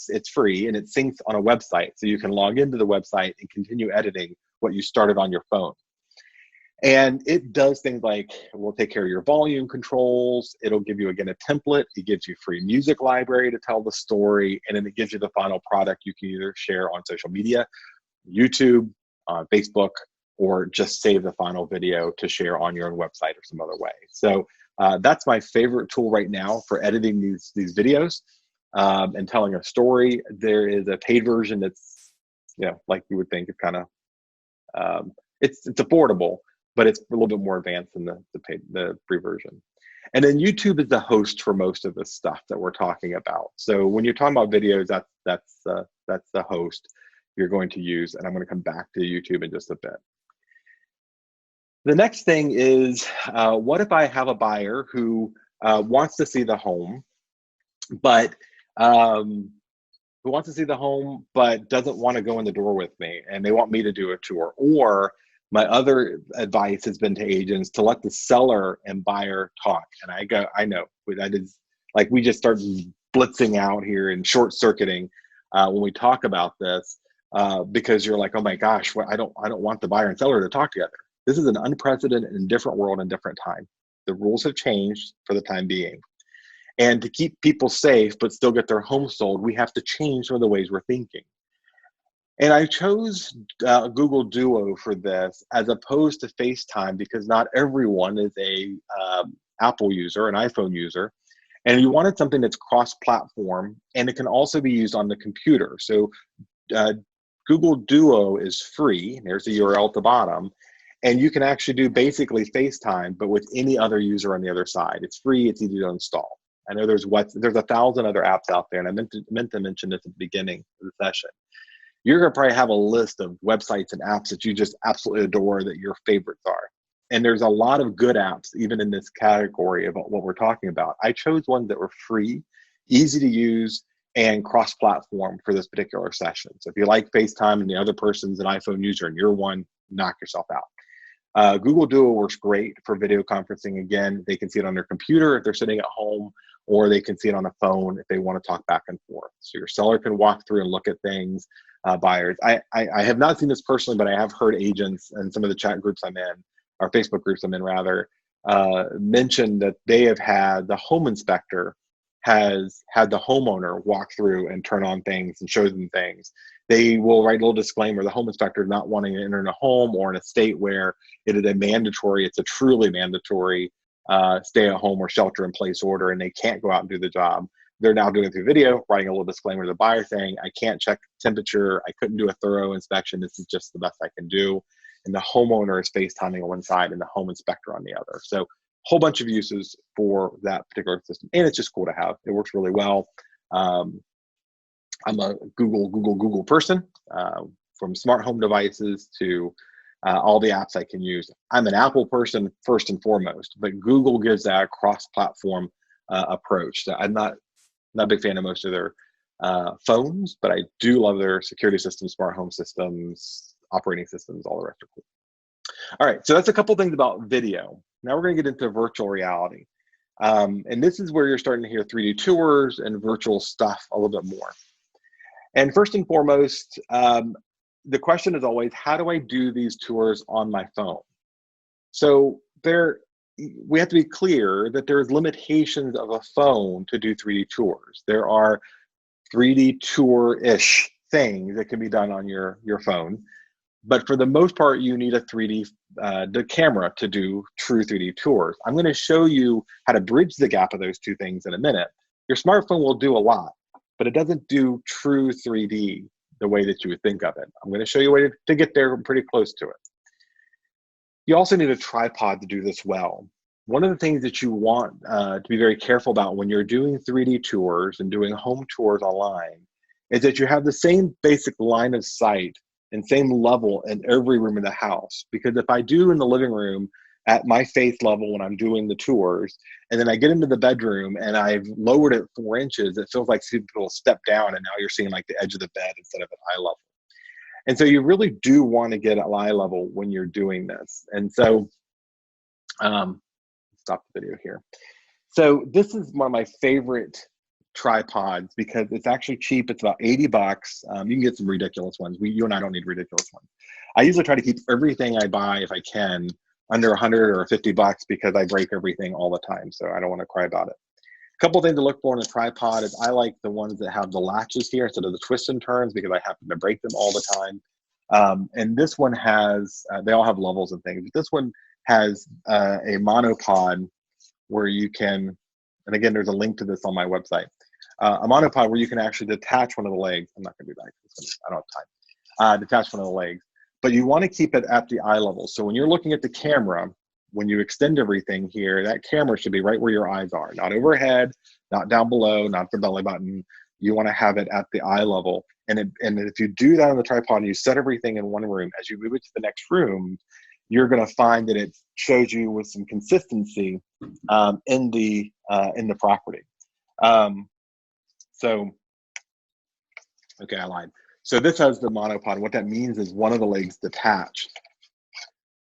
it's free and it syncs on a website. So you can log into the website and continue editing what you started on your phone. And it does things like, we'll take care of your volume controls. It'll give you, again, a template. It gives you free music library to tell the story. And then it gives you the final product you can either share on social media, YouTube, Facebook, or just save the final video to share on your own website or some other way. So that's my favorite tool right now for editing these videos and telling a story. There is a paid version that's, like you would think, it's kind of, it's affordable, but it's a little bit more advanced than the free version. And then YouTube is the host for most of the stuff that we're talking about. So when you're talking about videos, that's the host you're going to use. And I'm going to come back to YouTube in just a bit. The next thing is, what if I have a buyer who wants to see the home, but doesn't want to go in the door with me, and they want me to do a tour? Or my other advice has been to agents to let the seller and buyer talk. And I know that is like, we just start blitzing out here and short circuiting when we talk about this, because you're like, oh my gosh, I don't want the buyer and seller to talk together. This is an unprecedented and different world and different time. The rules have changed for the time being. And to keep people safe but still get their home sold, we have to change some of the ways we're thinking. And I chose Google Duo for this as opposed to FaceTime, because not everyone is a Apple user, an iPhone user. And you wanted something that's cross-platform, and it can also be used on the computer. So Google Duo is free. There's the URL at the bottom. And you can actually do basically FaceTime, but with any other user on the other side. It's free, it's easy to install. I know there's 1,000 other apps out there, and I meant to mention this at the beginning of the session. You're gonna probably have a list of websites and apps that you just absolutely adore that your favorites are. And there's a lot of good apps, even in this category about what we're talking about. I chose ones that were free, easy to use, and cross-platform for this particular session. So if you like FaceTime and the other person's an iPhone user and you're one, knock yourself out. Google Duo works great for video conferencing. Again, they can see it on their computer if they're sitting at home, or they can see it on a phone if they want to talk back and forth. So your seller can walk through and look at things. Buyers, I have not seen this personally, but I have heard agents and some of the chat groups I'm in, or Facebook groups I'm in rather, mention that they have had the home inspector has had the homeowner walk through and turn on things and show them things. They will write a little disclaimer: the home inspector is not wanting to enter in a home or in a state where it is it's a truly mandatory stay-at-home or shelter-in-place order, and they can't go out and do the job. They're now doing it through video, writing a little disclaimer to the buyer saying, I can't check temperature, I couldn't do a thorough inspection, this is just the best I can do. And the homeowner is FaceTiming on one side and the home inspector on the other. So whole bunch of uses for that particular system. And it's just cool to have. It works really well. I'm a Google person, from smart home devices to all the apps I can use. I'm an Apple person first and foremost, but Google gives that cross-platform approach. So I'm not a big fan of most of their phones, but I do love their security systems, smart home systems, operating systems, all the rest are cool. All right, so that's a couple things about video. Now we're going to get into virtual reality. And this is where you're starting to hear 3D tours and virtual stuff a little bit more. And first and foremost, the question is always, how do I do these tours on my phone? So we have to be clear that there's limitations of a phone to do 3D tours. There are 3D tour-ish things that can be done on your phone. But for the most part, you need a 3D the camera to do true 3D tours. I'm going to show you how to bridge the gap of those two things in a minute. Your smartphone will do a lot, but it doesn't do true 3D the way that you would think of it. I'm going to show you a way to get there pretty close to it. You also need a tripod to do this well. One of the things that you want to be very careful about when you're doing 3D tours and doing home tours online is that you have the same basic line of sight and same level in every room in the house. Because if I do in the living room at my face level when I'm doing the tours. And then I get into the bedroom and I've lowered it 4 inches. It feels like people step down and now you're seeing like the edge of the bed instead of at eye level. And so you really do want to get at eye level when you're doing this. And so, stop the video here. So this is one of my favorite tripods because it's actually cheap. It's about 80 bucks. You can get some ridiculous ones. You and I don't need ridiculous ones. I usually try to keep everything I buy, if I can, under 100 or 50 bucks because I break everything all the time. So I don't want to cry about it. A couple things to look for in a tripod is I like the ones that have the latches here instead of the twists and turns because I happen to break them all the time. And this one has, they all have levels and things. This one has a monopod where you can, and again, there's a link to this on my website, a monopod where you can actually detach one of the legs. I'm not gonna do that, I don't have time. Detach one of the legs, but you wanna keep it at the eye level. So when you're looking at the camera, when you extend everything here, that camera should be right where your eyes are, not overhead, not down below, not the belly button. You wanna have it at the eye level. And if you do that on the tripod and you set everything in one room, as you move it to the next room, you're going to find that it shows you with some consistency in the property. So, okay, I lied. So this has the monopod. What that means is one of the legs detached.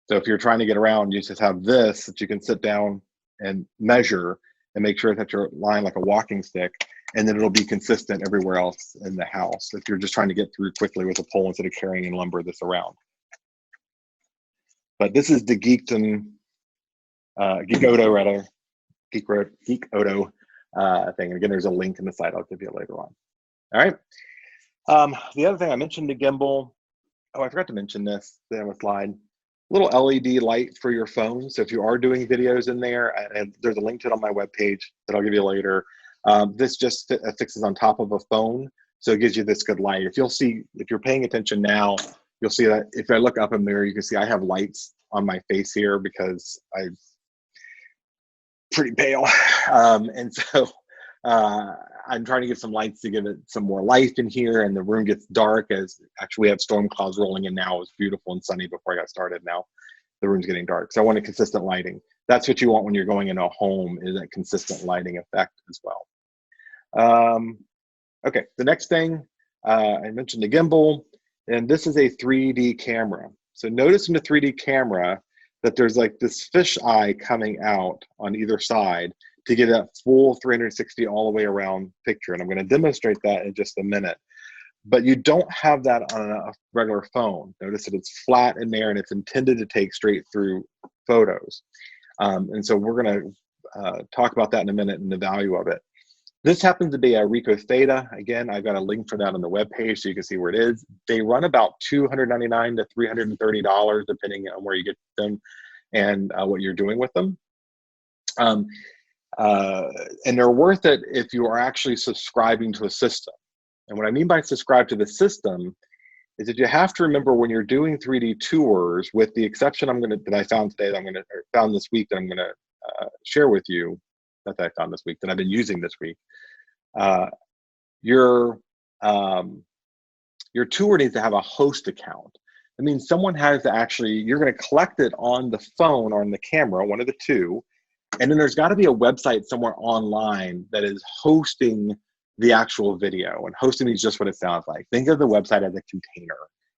So if you're trying to get around, you just have this that you can sit down and measure and make sure that you're lying like a walking stick, and then it'll be consistent everywhere else in the house if you're just trying to get through quickly with a pole instead of carrying and lumber this around. But this is the Geek Odo thing. Again, there's a link in the site I'll give you later on. All right. The other thing I mentioned, the gimbal. Oh, I forgot to mention this. Then on a slide. Little LED light for your phone. So if you are doing videos in there, and there's a link to it on my webpage that I'll give you later. This just fixes on top of a phone, so it gives you this good light. If you're paying attention now, you'll see that if I look up in there, you can see I have lights on my face here because I'm pretty pale. And so I'm trying to get some lights to give it some more life in here, and the room gets dark as actually we have storm clouds rolling in now. It was beautiful and sunny before I got started. Now the room's getting dark. So I want a consistent lighting. That's what you want when you're going into a home, is that consistent lighting effect as well. Okay, the next thing, I mentioned the gimbal. And this is a 3D camera. So notice in the 3D camera that there's like this fish eye coming out on either side to get that full 360 all the way around picture. And I'm going to demonstrate that in just a minute. But you don't have that on a regular phone. Notice that it's flat in there and it's intended to take straight through photos. And so we're going to talk about that in a minute and the value of it. This happens to be a Ricoh Theta. Again, I've got a link for that on the webpage so you can see where it is. They run about $299 to $330, depending on where you get them and what you're doing with them. And they're worth it if you are actually subscribing to a system. And what I mean by subscribe to the system is that you have to remember when you're doing 3D tours, with the exception that I found today, found this week that I'm gonna share with you, that I found this week, that I've been using this week. Your tour needs to have a host account. I mean, someone has to actually, you're going to collect it on the phone or on the camera, one of the two, and then there's got to be a website somewhere online that is hosting the actual video. And hosting is just what it sounds like. Think of the website as a container,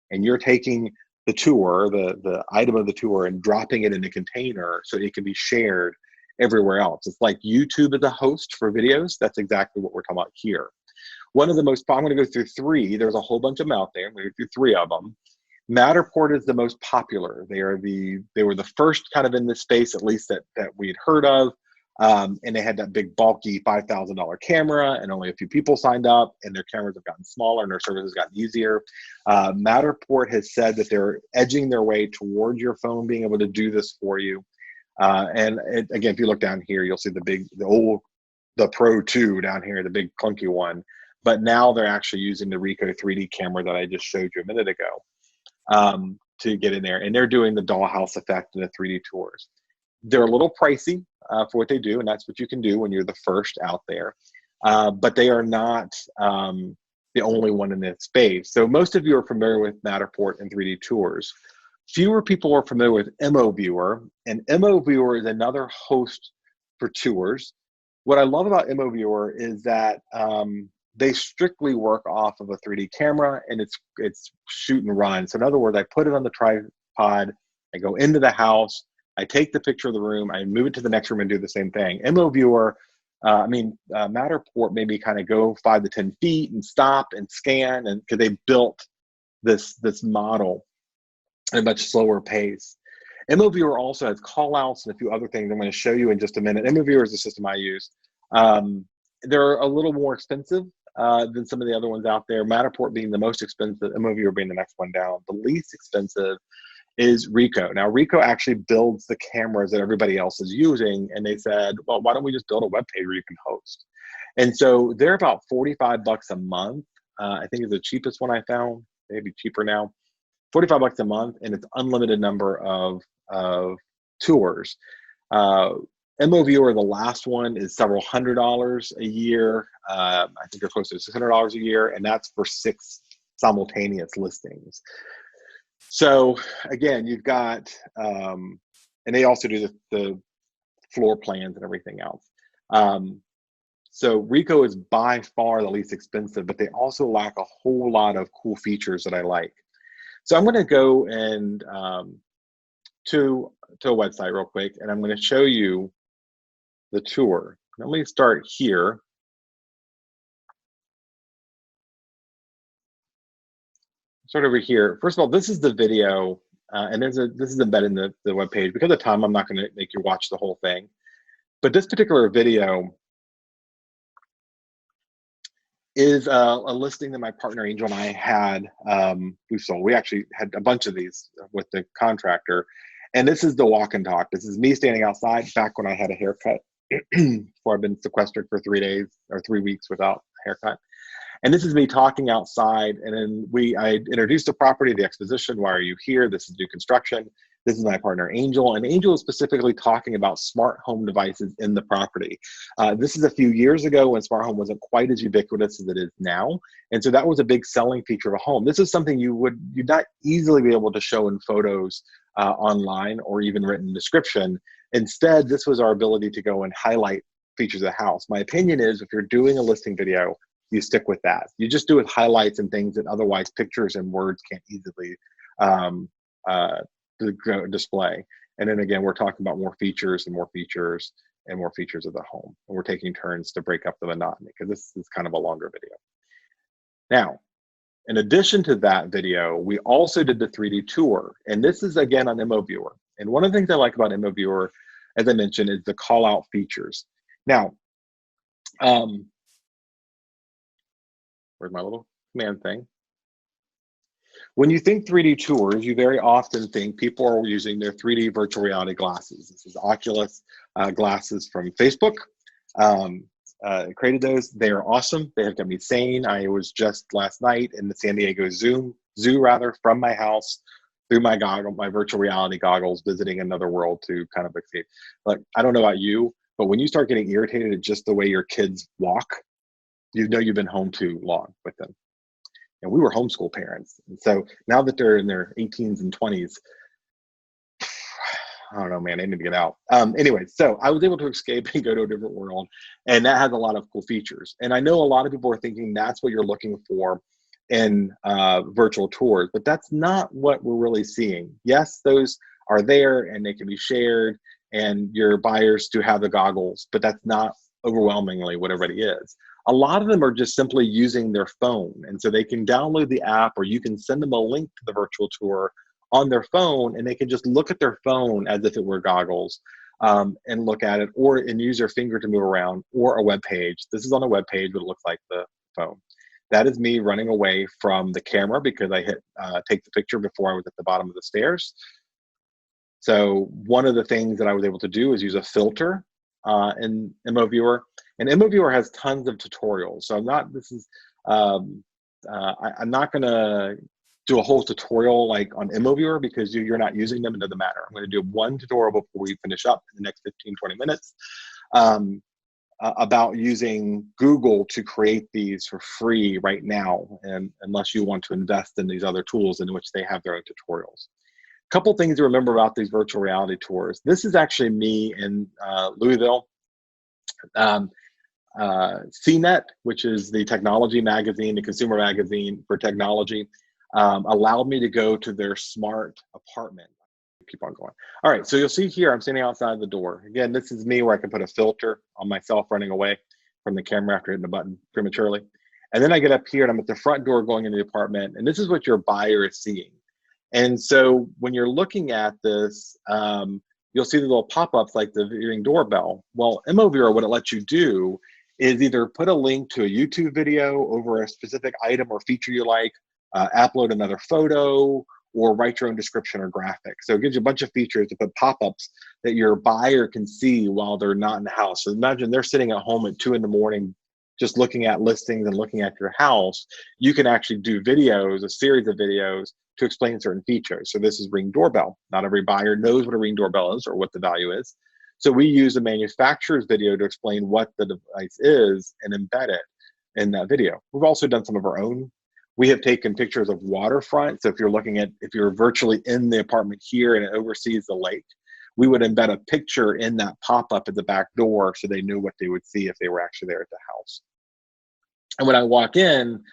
and you're taking the tour, the item of the tour, and dropping it in a container so it can be shared everywhere else. It's like YouTube is a host for videos. That's exactly what we're talking about here. One of the most, I'm going to go through three. There's a whole bunch of them out there. I'm going to go through three of them. Matterport is the most popular. They were the first kind of in this space, at least that we'd heard of. And they had that big bulky $5,000 camera, and only a few people signed up, and their cameras have gotten smaller and their service has gotten easier. Matterport has said that they're edging their way towards your phone being able to do this for you. Again, if you look down here, you'll see the Pro 2 down here, the big clunky one. But now they're actually using the Ricoh 3D camera that I just showed you a minute ago to get in there. And they're doing the dollhouse effect in the 3D tours. They're a little pricey for what they do, and that's what you can do when you're the first out there. But they are not the only one in this space. So most of you are familiar with Matterport and 3D tours. Fewer people are familiar with MoViewer, and MoViewer is another host for tours. What I love about MoViewer is that they strictly work off of a 3D camera, and it's shoot and run. So in other words, I put it on the tripod, I go into the house, I take the picture of the room, I move it to the next room and do the same thing. MoViewer, Matterport maybe kind of go 5 to 10 feet and stop and scan, and because they built this model at a much slower pace. MoViewer also has call outs and a few other things I'm going to show you in just a minute. MoViewer is the system I use. They're a little more expensive than some of the other ones out there. Matterport being the most expensive, MoViewer being the next one down. The least expensive is Ricoh. Now, Ricoh actually builds the cameras that everybody else is using, and they said, well, why don't we just build a web page where you can host? And so they're about $45 a month. I think is the cheapest one I found, maybe cheaper now. $45 a month, and it's unlimited number of tours. MoViewer, the last one, is several $100s a year. I think they're close to $600 a year, and that's for 6 simultaneous listings. So again, you've got, and they also do the floor plans and everything else. So Ricoh is by far the least expensive, but they also lack a whole lot of cool features that I like. So I'm going to go and to a website real quick, and I'm going to show you the tour. Let me start here. Start over here. First of all, this is the video, and this is embedded in the web page. Because of time, I'm not going to make you watch the whole thing. But this particular video is a listing that my partner Angel and I had. We sold. We actually had a bunch of these with the contractor. And this is the walk and talk. This is me standing outside back when I had a haircut before I've been sequestered for 3 days or 3 weeks without a haircut. And this is me talking outside, and then I introduced the property, the exposition. Why are you here? This is new construction. This is my partner Angel, and Angel is specifically talking about smart home devices in the property. This is a few years ago when smart home wasn't quite as ubiquitous as it is now, and so that was a big selling feature of a home. This is something you'd not easily be able to show in photos online or even written description. Instead, this was our ability to go and highlight features of the house. My opinion is, if you're doing a listing video, you stick with that. You just do it with highlights and things that otherwise pictures and words can't easily display. And then again, we're talking about more features and more features and more features of the home. And we're taking turns to break up the monotony, because this is kind of a longer video. Now, in addition to that video, we also did the 3D tour. And this is again on MoViewer. And one of the things I like about MoViewer, as I mentioned, is the call out features. Now, where's my little command thing? When you think 3D tours, you very often think people are using their 3D virtual reality glasses. This is Oculus glasses from Facebook. Created those. They are awesome. They have kept me sane. I was just last night in the San Diego Zoo from my house through my virtual reality goggles, visiting another world to kind of escape. Like, I don't know about you, but when you start getting irritated at just the way your kids walk, you know you've been home too long with them. And we were homeschool parents. And so now that they're in their 18s and 20s, I don't know, man, they need to get out. Anyway, so I was able to escape and go to a different world. And that has a lot of cool features. And I know a lot of people are thinking that's what you're looking for in virtual tours, but that's not what we're really seeing. Yes, those are there and they can be shared, and your buyers do have the goggles, but that's not overwhelmingly what everybody is. A lot of them are just simply using their phone. And so they can download the app, or you can send them a link to the virtual tour on their phone, and they can just look at their phone as if it were goggles and look at it, and use their finger to move around, or a web page. This is on a web page, but it looks like the phone. That is me running away from the camera because I hit take the picture before I was at the bottom of the stairs. So one of the things that I was able to do is use a filter in MoViewer. And MoViewer has tons of tutorials. So I'm not going to do a whole tutorial like on MoViewer, because you're not using them. It doesn't matter. I'm going to do one tutorial before we finish up in the next 15, 20 minutes about using Google to create these for free right now, and unless you want to invest in these other tools in which they have their own tutorials. Couple things to remember about these virtual reality tours. This is actually me in Louisville. CNET, which is the technology magazine, the consumer magazine for technology, allowed me to go to their smart apartment. Keep on going. All right, so you'll see here, I'm standing outside the door. Again, this is me where I can put a filter on myself running away from the camera after hitting the button prematurely. And then I get up here and I'm at the front door going into the apartment, and this is what your buyer is seeing. And so when you're looking at this, you'll see the little pop-ups like the Ring doorbell. Well, MoViewer, what it lets you do is either put a link to a YouTube video over a specific item or feature you like, upload another photo, or write your own description or graphic. So it gives you a bunch of features to put pop-ups that your buyer can see while they're not in the house. So imagine they're sitting at home at 2 in the morning, just looking at listings and looking at your house. You can actually do videos, a series of videos to explain certain features. So this is Ring doorbell. Not every buyer knows what a Ring doorbell is or what the value is. So we use a manufacturer's video to explain what the device is and embed it in that video. We've also done some of our own. We have taken pictures of waterfront. So if you're virtually in the apartment here and it oversees the lake, we would embed a picture in that pop-up at the back door so they knew what they would see if they were actually there at the house. And when I walk in,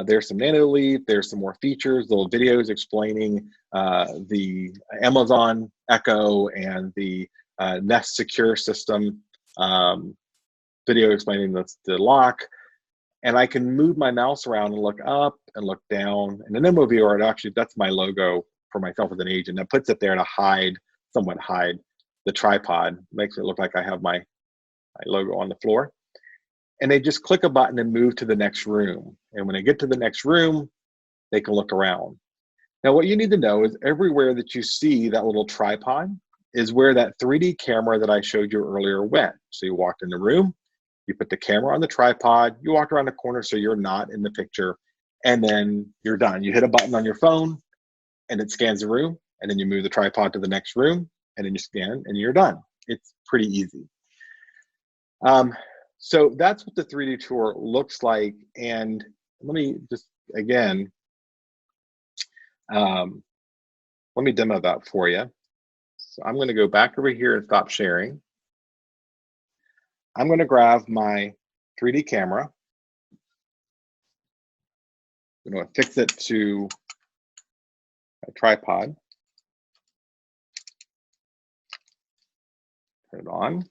there's some nano leaf, there's some more features, little videos explaining the Amazon Echo and the Nest Secure system, video explaining the lock. And I can move my mouse around and look up and look down. And an MoViewer, actually, that's my logo for myself as an agent. That puts it there to somewhat hide the tripod. Makes it look like I have my logo on the floor. And they just click a button and move to the next room. And when they get to the next room, they can look around. Now, what you need to know is everywhere that you see that little tripod is where that 3D camera that I showed you earlier went. So you walked in the room, you put the camera on the tripod, you walk around the corner so you're not in the picture, and then you're done. You hit a button on your phone, and it scans the room, and then you move the tripod to the next room, and then you scan, and you're done. It's pretty easy. So that's what the 3D tour looks like. And let me just, again, let me demo that for you. So I'm going to go back over here and stop sharing. I'm going to grab my 3D camera. I'm going to fix it to a tripod. Turn it on.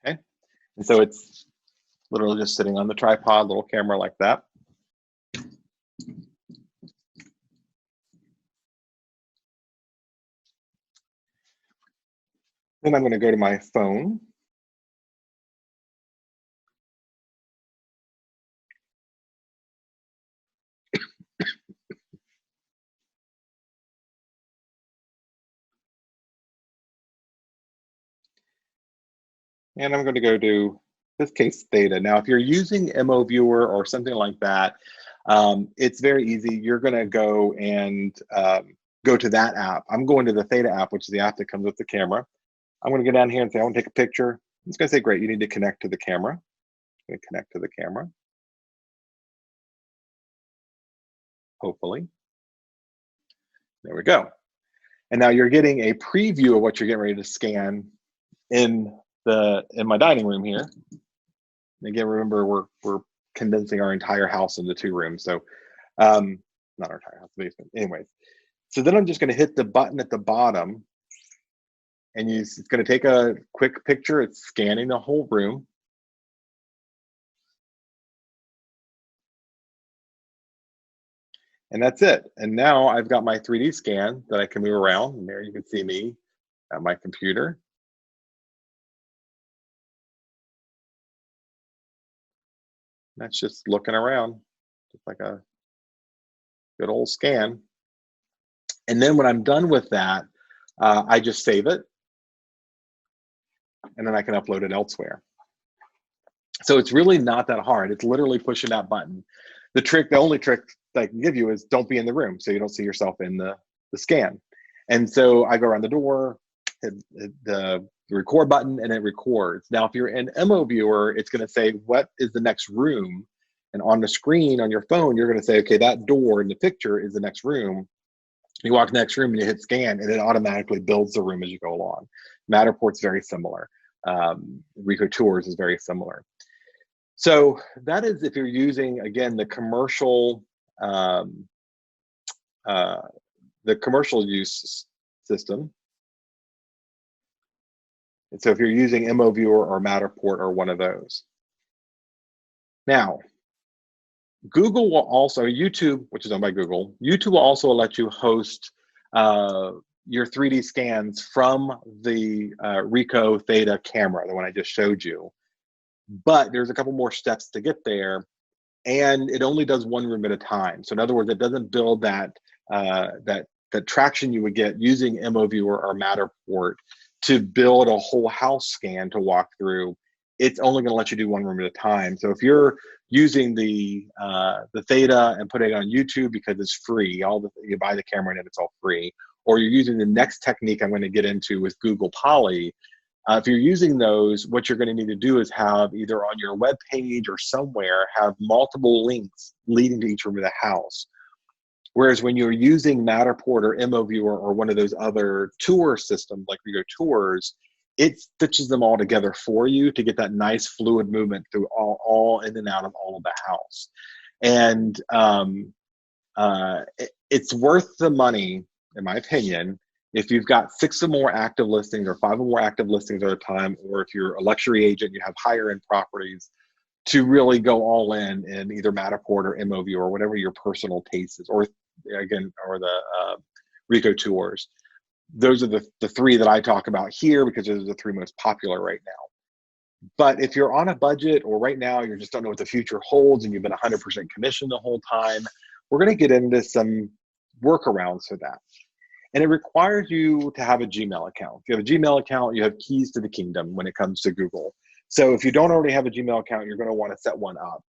Okay, and so it's literally just sitting on the tripod, little camera like that. Then I'm going to go to my phone. And I'm going to go to, this case, Theta. Now, if you're using MoViewer or something like that, it's very easy. You're going to go and go to that app. I'm going to the Theta app, which is the app that comes with the camera. I'm going to go down here and say, I want to take a picture. It's going to say, great, you need to connect to the camera. I'm going to connect to the camera. Hopefully. There we go. And now you're getting a preview of what you're getting ready to scan in my dining room here. And again, remember, we're condensing our entire house into 2 rooms. So not our entire house, basement. Anyways, so then I'm just going to hit the button at the bottom, and it's going to take a quick picture. It's scanning the whole room. And that's it. And now I've got my 3D scan that I can move around. And there you can see me at my computer. That's just looking around, just like a good old scan. And then when I'm done with that, I just save it. And then I can upload it elsewhere. So it's really not that hard. It's literally pushing that button. The only trick that I can give you is don't be in the room so you don't see yourself in the scan. And so I go around the door, hit the record button, and it records. Now, if you're in MoViewer, it's going to say, what is the next room? And on the screen on your phone, you're going to say, okay, that door in the picture is the next room. You walk in the next room and you hit scan, and it automatically builds the room as you go along. Matterport's very similar. Rico Tours is very similar. So that is if you're using, again, the commercial use system. And so if you're using MoViewer or Matterport or one of those. Now, Google will also, YouTube, which is owned by Google, YouTube will also let you host your 3D scans from the Ricoh Theta camera, the one I just showed you. But there's a couple more steps to get there, and it only does one room at a time. So in other words, it doesn't build that traction you would get using MoViewer or Matterport to build a whole house scan to walk through. It's only going to let you do one room at a time. So if you're using the Theta and putting it on YouTube because it's free, you buy the camera and it's all free, or you're using the next technique I'm going to get into with Google Poly. If you're using those, what you're going to need to do is have either on your web page or somewhere have multiple links leading to each room of the house. Whereas when you're using Matterport or MoViewer or one of those other tour systems like Ricoh Tours, it stitches them all together for you to get that nice fluid movement through all in and out of all of the house. And it's worth the money, in my opinion, if you've got 6 or more active listings or 5 or more active listings at a time, or if you're a luxury agent, you have higher end properties, to really go all in either Matterport or MoViewer or whatever your personal taste is, or the Ricoh Tours. Those are the 3 that I talk about here because those are the 3 most popular right now. But if you're on a budget, or right now you just don't know what the future holds and you've been 100% commission the whole time, we're going to get into some workarounds for that. And it requires you to have a Gmail account. If you have a Gmail account, you have keys to the kingdom when it comes to Google. So if you don't already have a Gmail account, you're going to want to set one up.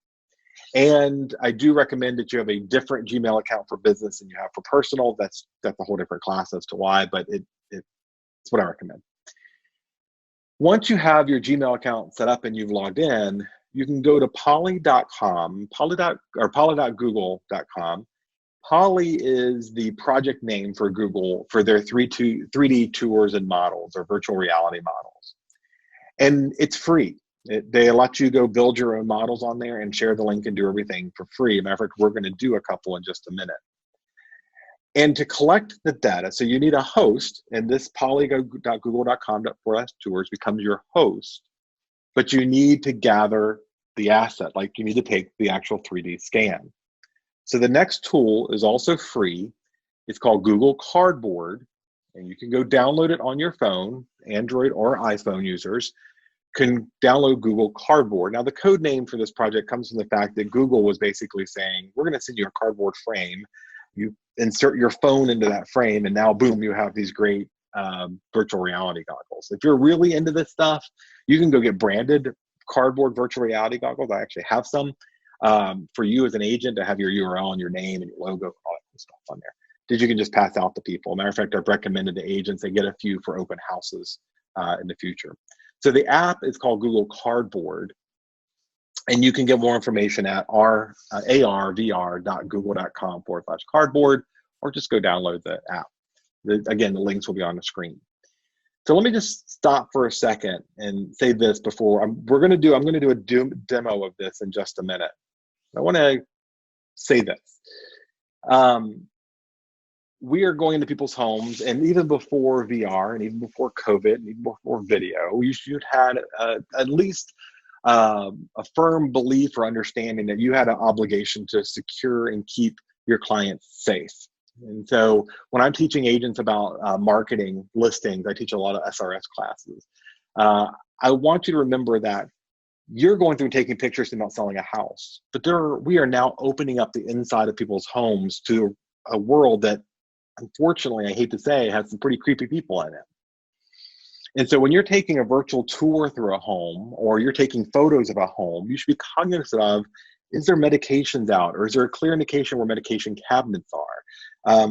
And I do recommend that you have a different Gmail account for business than you have for personal. That's a whole different class as to why, but it's what I recommend. Once you have your Gmail account set up and you've logged in, you can go to poly.com, poly.google.com. Poly is the project name for Google for their 3D tours and models, or virtual reality models. And it's free. They let you go build your own models on there and share the link and do everything for free. Matter of fact, we're going to do a couple in just a minute. And to collect the data, so you need a host, and this poly.google.com/tours becomes your host, but you need to gather the asset, like you need to take the actual 3D scan. So the next tool is also free. It's called Google Cardboard, and you can go download it on your phone. Android or iPhone users can download Google Cardboard. Now, the code name for this project comes from the fact that Google was basically saying, we're going to send you a cardboard frame. You insert your phone into that frame, and now, boom, you have these great virtual reality goggles. If you're really into this stuff, you can go get branded cardboard virtual reality goggles. I actually have some for you as an agent to have your URL and your name and your logo and all that cool stuff on there that you can just pass out to people. Matter of fact, I've recommended to agents they get a few for open houses in the future. So the app is called Google Cardboard, and you can get more information at arvr.google.com/cardboard, or just go download the app. Again, the links will be on the screen. So let me just stop for a second and say this before I'm going to do a demo of this in just a minute. I want to say this. We are going into people's homes, and even before VR and even before COVID and even before video, you should have had at least a firm belief or understanding that you had an obligation to secure and keep your clients safe. And so when I'm teaching agents about marketing listings, I teach a lot of SRS classes. I want you to remember that you're going through and taking pictures about selling a house, but we are now opening up the inside of people's homes to a world that, unfortunately, I hate to say, has some pretty creepy people in it. And so when you're taking a virtual tour through a home, or you're taking photos of a home, you should be cognizant of, is there medications out, or is there a clear indication where medication cabinets are? Are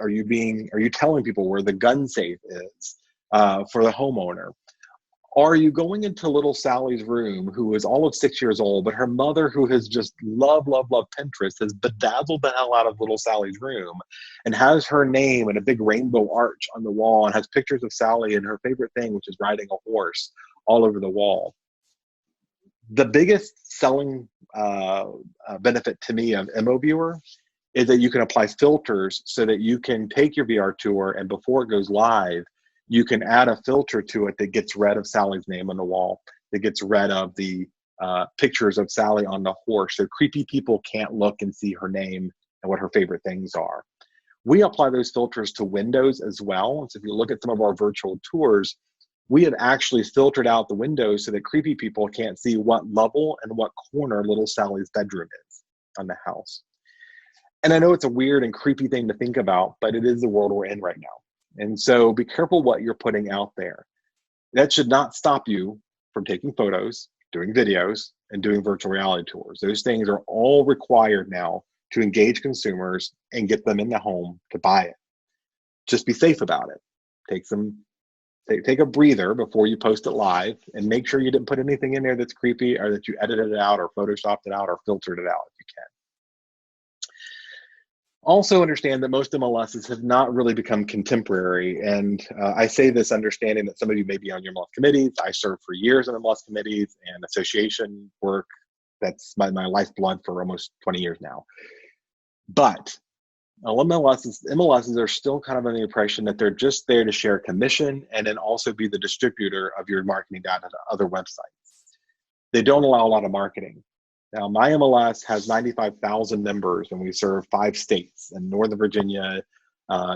you telling people where the gun safe is for the homeowner? Are you going into little Sally's room, who is all of 6 years old, but her mother, who has just loved Pinterest, has bedazzled the hell out of little Sally's room and has her name and a big rainbow arch on the wall and has pictures of Sally and her favorite thing, which is riding a horse, all over the wall? The biggest selling benefit to me of MO Viewer is that you can apply filters so that you can take your VR tour, and before it goes live, you can add a filter to it that gets rid of Sally's name on the wall, that gets rid of the pictures of Sally on the horse, so creepy people can't look and see her name and what her favorite things are. We apply those filters to windows as well. So if you look at some of our virtual tours, we have actually filtered out the windows so that creepy people can't see what level and what corner little Sally's bedroom is on the house. And I know it's a weird and creepy thing to think about, but it is the world we're in right now. And so be careful what you're putting out there. That should not stop you from taking photos, doing videos, and doing virtual reality tours. Those things are all required now to engage consumers and get them in the home to buy it. Just be safe about it. Take a breather before you post it live, and make sure you didn't put anything in there that's creepy, or that you edited it out or photoshopped it out or filtered it out if you can. Also understand that most MLSs have not really become contemporary. And I say this understanding that some of you may be on your MLS committees. I served for years on MLS committees and association work. That's my lifeblood for almost 20 years now. But MLSs are still kind of under the impression that they're just there to share commission and then also be the distributor of your marketing data to other websites. They don't allow a lot of marketing. Now, my MLS has 95,000 members, and we serve 5 states in Northern Virginia,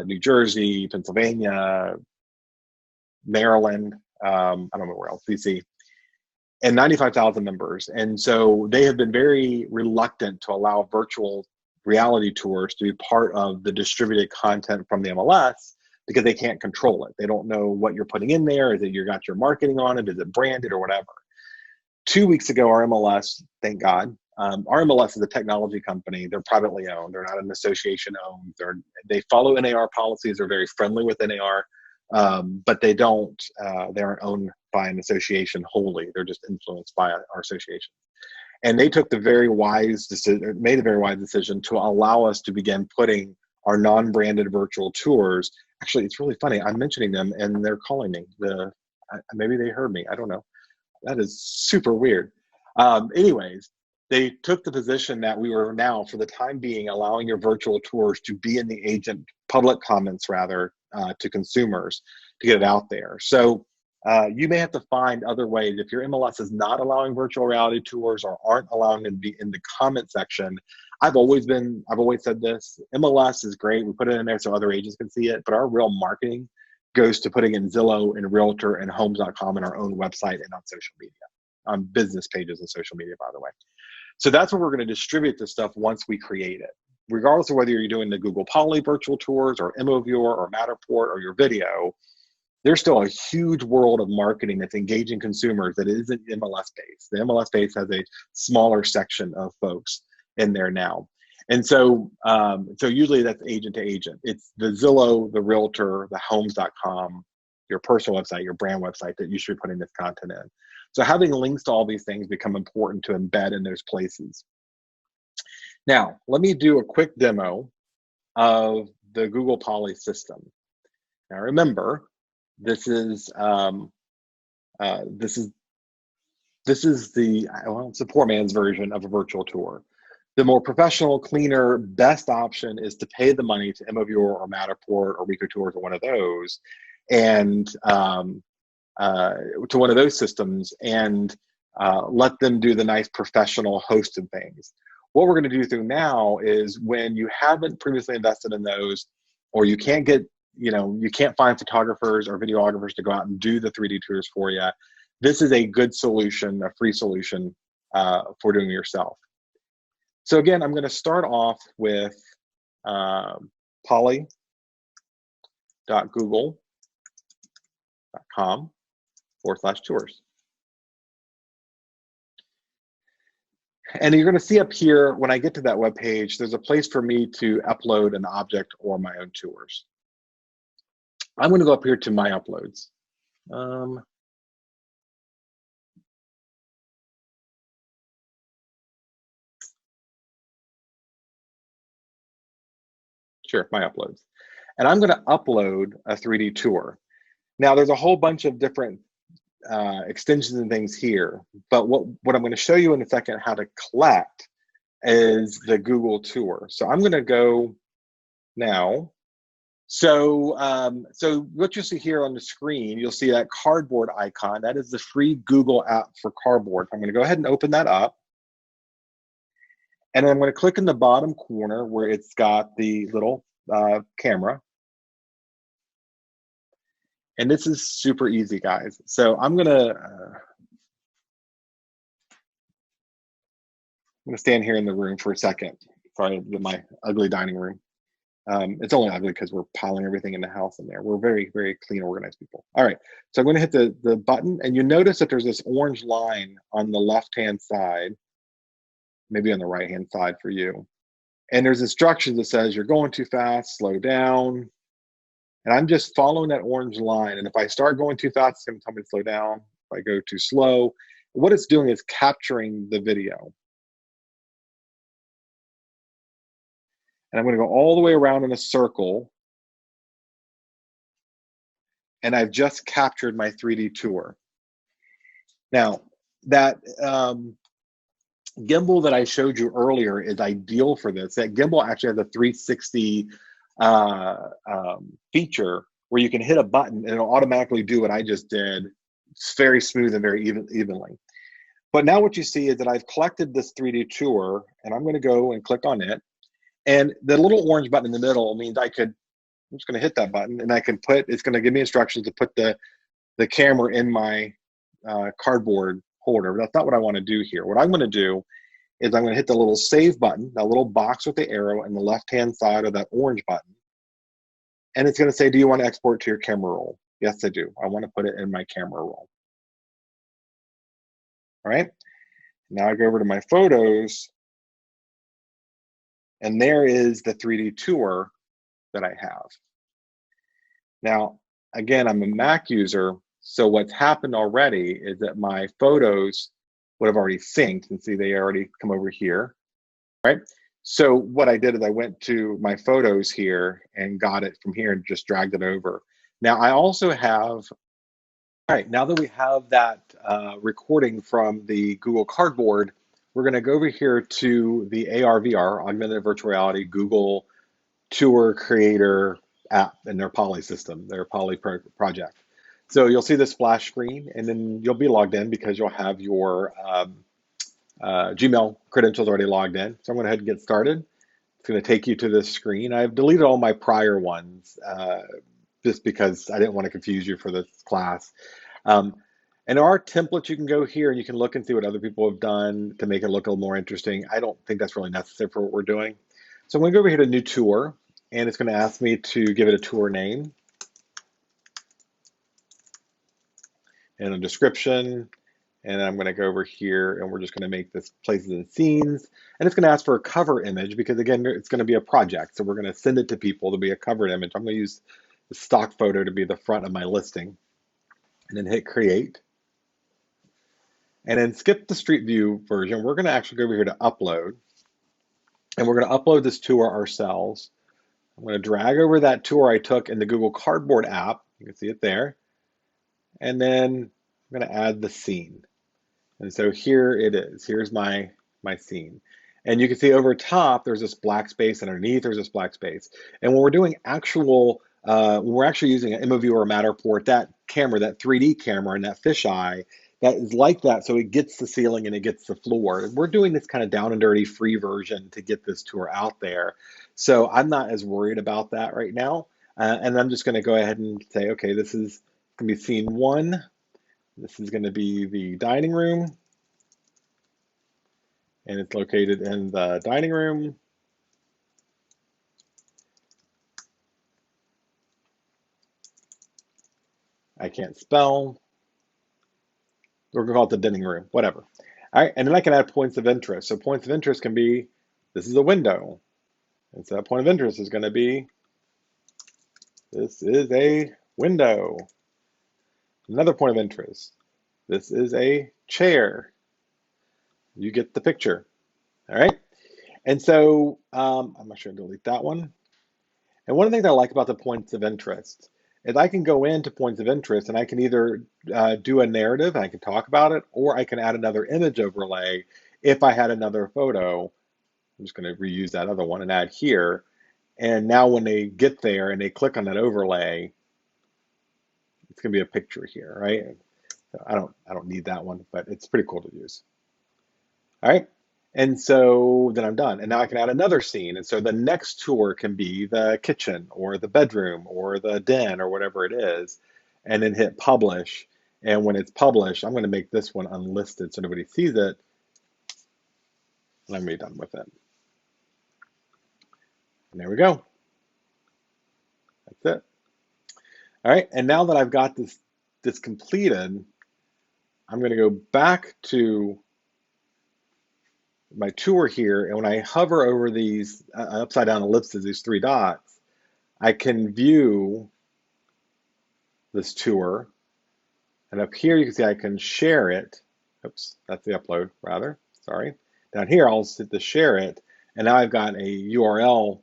New Jersey, Pennsylvania, Maryland, I don't know where else, DC, and 95,000 members. And so they have been very reluctant to allow virtual reality tours to be part of the distributed content from the MLS because they can't control it. They don't know what you're putting in there. Is it you got your marketing on it? Is it branded or whatever? 2 weeks ago, our MLS, thank God, our MLS is a technology company. They're privately owned. They're not an association owned. They follow NAR policies. They're very friendly with NAR, but they aren't owned by an association wholly. They're just influenced by our association. And they took made a very wise decision to allow us to begin putting our non-branded virtual tours. Actually, it's really funny. I'm mentioning them and they're calling me. Maybe they heard me. I don't know. That is super weird. Anyways, they took the position that we were now, for the time being, allowing your virtual tours to be in the agent public comments rather to consumers to get it out there. So you may have to find other ways. If your MLS is not allowing virtual reality tours or aren't allowing them to be in the comment section, I've always said this, MLS is great. We put it in there so other agents can see it, but our real marketing goes to putting in Zillow and Realtor and Homes.com and our own website and on social media, on business pages and social media, by the way. So that's where we're going to distribute this stuff once we create it. Regardless of whether you're doing the Google Poly virtual tours or MO Viewer or Matterport or your video, there's still a huge world of marketing that's engaging consumers that isn't MLS based. The MLS base has a smaller section of folks in there now. And so usually that's agent to agent. It's the Zillow, the Realtor, the Homes.com, your personal website, your brand website that you should be putting this content in. So having links to all these things become important to embed in those places. Now, let me do a quick demo of the Google Poly system. Now remember, this is the it's a poor man's version of a virtual tour. The more professional, cleaner, best option is to pay the money to MO Viewer or Matterport or Weekly Tours or one of those, and to one of those systems, and let them do the nice professional hosted things. What we're going to do through now is, when you haven't previously invested in those, or you can't get, you can't find photographers or videographers to go out and do the 3D tours for you, this is a good solution, a free solution for doing it yourself. So again, I'm going to start off with poly.google.com/tours. And you're going to see up here, when I get to that web page, there's a place for me to upload an object or my own tours. I'm going to go up here to my uploads. Sure, my uploads. And I'm going to upload a 3D tour. Now, there's a whole bunch of different extensions and things here, but what I'm going to show you in a second how to collect is the Google tour. So I'm going to go now. So what you see here on the screen, you'll see that cardboard icon. That is the free Google app for cardboard. I'm going to go ahead and open that up. And then I'm going to click in the bottom corner where it's got the little camera. And this is super easy, guys. So I'm gonna stand here in the room for a second. Sorry, my ugly dining room. It's only ugly because we're piling everything in the house in there. We're very, very clean, organized people. All right, so I'm going to hit the button, and you notice that there's this orange line on the left-hand side, maybe on the right-hand side for you. And there's instructions that says you're going too fast, slow down. And I'm just following that orange line. And if I start going too fast, it's going to tell me to slow down. If I go too slow, what it's doing is capturing the video. And I'm going to go all the way around in a circle. And I've just captured my 3D tour. Now, that gimbal that I showed you earlier is ideal for this. That gimbal actually has a 360 feature where you can hit a button and it'll automatically do what I just did. It's very smooth and very evenly. But now what you see is that I've collected this 3D tour, and I'm going to go and click on it. And the little orange button in the middle means I'm just going to hit that button, and it's going to give me instructions to put the camera in my cardboard holder. But that's not what I want to do here. What I'm going to do is I'm going to hit the little save button, that little box with the arrow in the left-hand side of that orange button. And it's going to say, do you want to export to your camera roll? Yes, I do. I want to put it in my camera roll. All right. Now I go over to my photos, and there is the 3D tour that I have. Now, again, I'm a Mac user, so what's happened already is that my photos would have already synced, and see they already come over here, right? So what I did is I went to my photos here and got it from here and just dragged it over. Now I also have, all right, now that we have that recording from the Google Cardboard, we're going to go over here to the AR/VR, Augmented Virtual Reality, Google Tour Creator app and their Poly system, their Poly project. So you'll see the splash screen, and then you'll be logged in because you'll have your Gmail credentials already logged in. So I'm going to go ahead and get started. It's going to take you to this screen. I've deleted all my prior ones just because I didn't want to confuse you for this class. And there are templates you can go here and you can look and see what other people have done to make it look a little more interesting. I don't think that's really necessary for what we're doing. So I'm going to go over here to new tour, and it's going to ask me to give it a tour name and a description. And I'm going to go over here and we're just going to make this places and scenes. And it's going to ask for a cover image because, again, it's going to be a project. So we're going to send it to people to be a covered image. I'm going to use the stock photo to be the front of my listing, and then hit create. And then skip the street view version. We're going to actually go over here to upload, and we're going to upload this tour ourselves. I'm going to drag over that tour I took in the Google Cardboard app. You can see it there. And then I'm going to add the scene. And so here it is. Here's my scene. And you can see over top, there's this black space, and underneath there's this black space. And when we're doing when we're actually using an MOV or a Matterport, that camera, that 3D camera and that fisheye, that is like that. So it gets the ceiling and it gets the floor. We're doing this kind of down and dirty free version to get this tour out there. So I'm not as worried about that right now. And I'm just going to go ahead and say, okay, this is going to be scene 1. This is going to be the dining room. And it's located in the dining room. I can't spell. We're going to call it the dining room, whatever. All right, and then I can add points of interest. So points of interest can be, this is a window. And so that point of interest is going to be, this is a window. Another point of interest, this is a chair. You get the picture. All right. And so I'm not sure to delete that one. And one of the things I like about the points of interest is I can go into points of interest and I can either do a narrative, I can talk about it, or I can add another image overlay if I had another photo. I'm just going to reuse that other one and add here. And now when they get there and they click on that overlay, it's going to be a picture here, right? So I don't need that one, but it's pretty cool to use. All right. And so then I'm done. And now I can add another scene. And so the next tour can be the kitchen or the bedroom or the den or whatever it is, and then hit publish. And when it's published, I'm going to make this one unlisted so nobody sees it. And I'm be done with it. And there we go. That's it. All right. And now that I've got this completed, I'm going to go back to my tour here. And when I hover over these upside down ellipses, these three dots, I can view this tour. And up here, you can see I can share it. Oops, that's the upload rather, sorry. Down here, I'll hit the share it. And now I've got a URL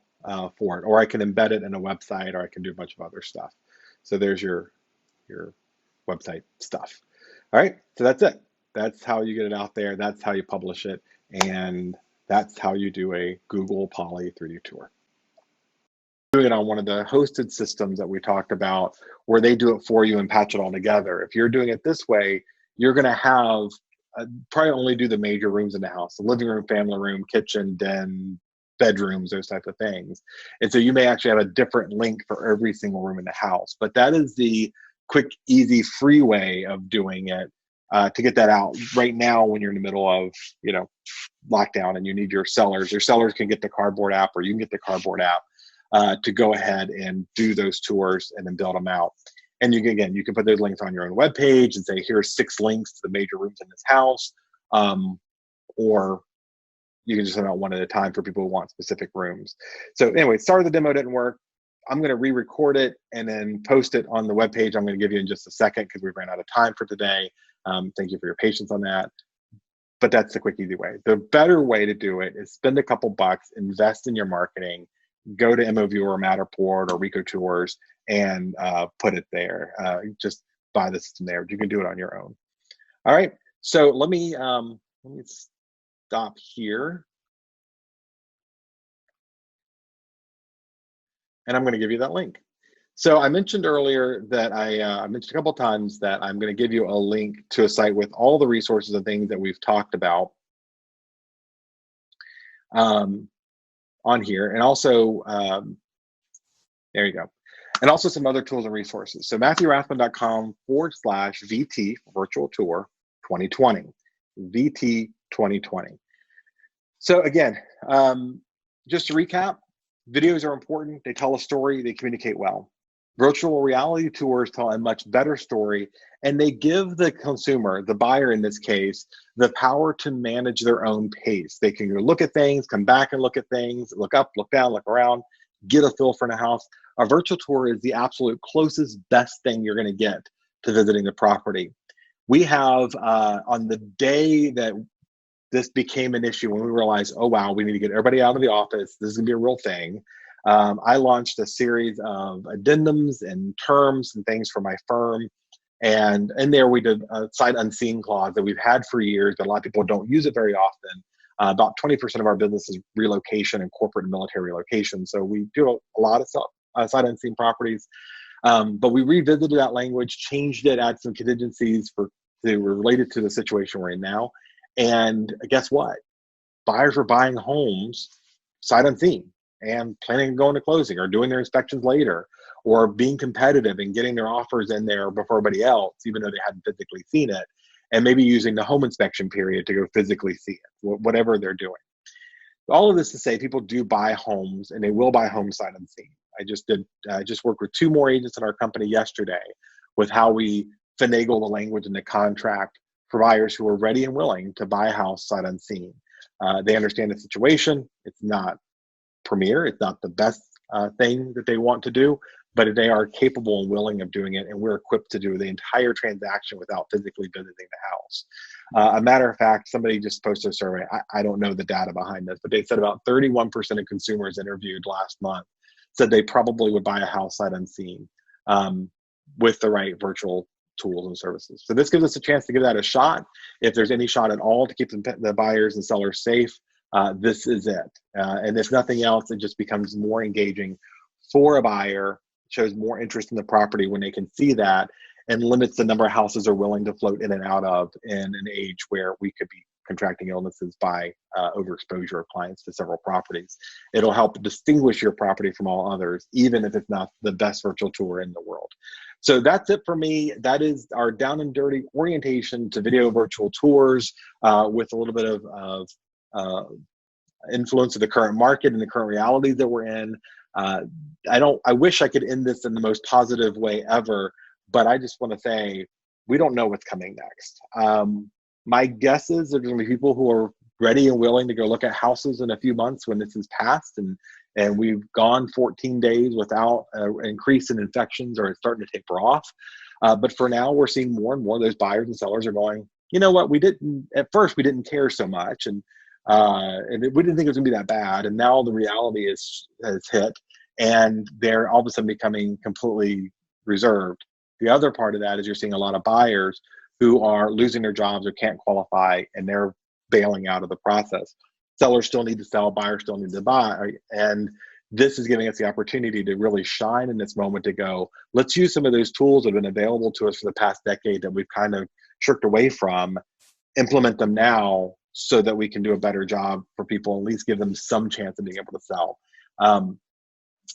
for it, or I can embed it in a website, or I can do a bunch of other stuff. So there's your website stuff. All right, so that's it. That's how you get it out there. That's how you publish it. And that's how you do a Google Poly 3D tour. Doing it on one of the hosted systems that we talked about, where they do it for you and patch it all together. If you're doing it this way, you're going to have probably only do the major rooms in the house: the living room, family room, kitchen, den, bedrooms, those type of things. And so you may actually have a different link for every single room in the house. But that is the quick, easy, free way of doing it to get that out right now when you're in the middle of, you know, lockdown and you need your sellers. Your sellers can get the Cardboard app, or you can get the Cardboard app to go ahead and do those tours and then build them out. And you can put those links on your own webpage and say, here's 6 links to the major rooms in this house. Or you can just send out one at a time for people who want specific rooms. So anyway, sorry the demo didn't work. I'm going to re-record it and then post it on the webpage. I'm going to give you in just a second because we ran out of time for today. Thank you for your patience on that. But that's the quick, easy way. The better way to do it is spend a couple bucks, invest in your marketing, go to MOViewer or Matterport or Rico Tours and put it there. Just buy the system there. You can do it on your own. All right. So let me stop here. And I'm going to give you that link. So I mentioned earlier that I mentioned a couple times that I'm going to give you a link to a site with all the resources and things that we've talked about on here. And also, there you go. And also some other tools and resources. So MatthewRathman.com/VT virtual tour 2020, VT 2020. So again, just to recap, videos are important. They tell a story, they communicate well. Virtual reality tours tell a much better story, and they give the consumer, the buyer in this case, the power to manage their own pace. They can go look at things, come back and look at things, look up, look down, look around, get a feel for the house. A virtual tour is the absolute closest, best thing you're going to get to visiting the property. We have, on the day that this became an issue, when we realized, oh, wow, we need to get everybody out of the office, this is going to be a real thing, I launched a series of addendums and terms and things for my firm. And in there, we did a sight unseen clause that we've had for years, but a lot of people don't use it very often. About 20% of our business is relocation and corporate and military relocation. So we do a lot of stuff, sight unseen properties. But we revisited that language, changed it, added some contingencies that were related to the situation we're in now. And guess what? Buyers were buying homes sight unseen and planning on going to closing or doing their inspections later or being competitive and getting their offers in there before everybody else, even though they hadn't physically seen it, and maybe using the home inspection period to go physically see it, whatever they're doing. All of this to say people do buy homes and they will buy homes sight unseen. I just worked with 2 more agents in our company yesterday with how we finagle the language in the contract for buyers who are ready and willing to buy a house sight unseen. They understand the situation. It's not premier. It's not the best thing that they want to do, but they are capable and willing of doing it, and we're equipped to do the entire transaction without physically visiting the house. A matter of fact, somebody just posted a survey. I don't know the data behind this, but they said about 31% of consumers interviewed last month said they probably would buy a house sight unseen with the right virtual tools and services. So this gives us a chance to give that a shot. If there's any shot at all to keep the buyers and sellers safe, this is it. And if nothing else, it just becomes more engaging for a buyer, shows more interest in the property when they can see that, and limits the number of houses they're willing to float in and out of in an age where we could be contracting illnesses by overexposure of clients to several properties. It'll help distinguish your property from all others, even if it's not the best virtual tour in the world. So that's it for me. That is our down and dirty orientation to video virtual tours with a little bit of influence of the current market and the current realities that we're in. I wish I could end this in the most positive way ever, but I just want to say, we don't know what's coming next. My guess is there's going to be people who are ready and willing to go look at houses in a few months when this is passed, and we've gone 14 days without an increase in infections, or it's starting to taper off. But for now, we're seeing more and more of those buyers and sellers are going, you know what, at first we didn't care so much, and we didn't think it was going to be that bad, and now the reality has hit, and they're all of a sudden becoming completely reserved. The other part of that is you're seeing a lot of buyers who are losing their jobs or can't qualify, and they're bailing out of the process. Sellers still need to sell, buyers still need to buy, and this is giving us the opportunity to really shine in this moment to go, let's use some of those tools that have been available to us for the past decade that we've kind of shirked away from, implement them now so that we can do a better job for people, at least give them some chance of being able to sell.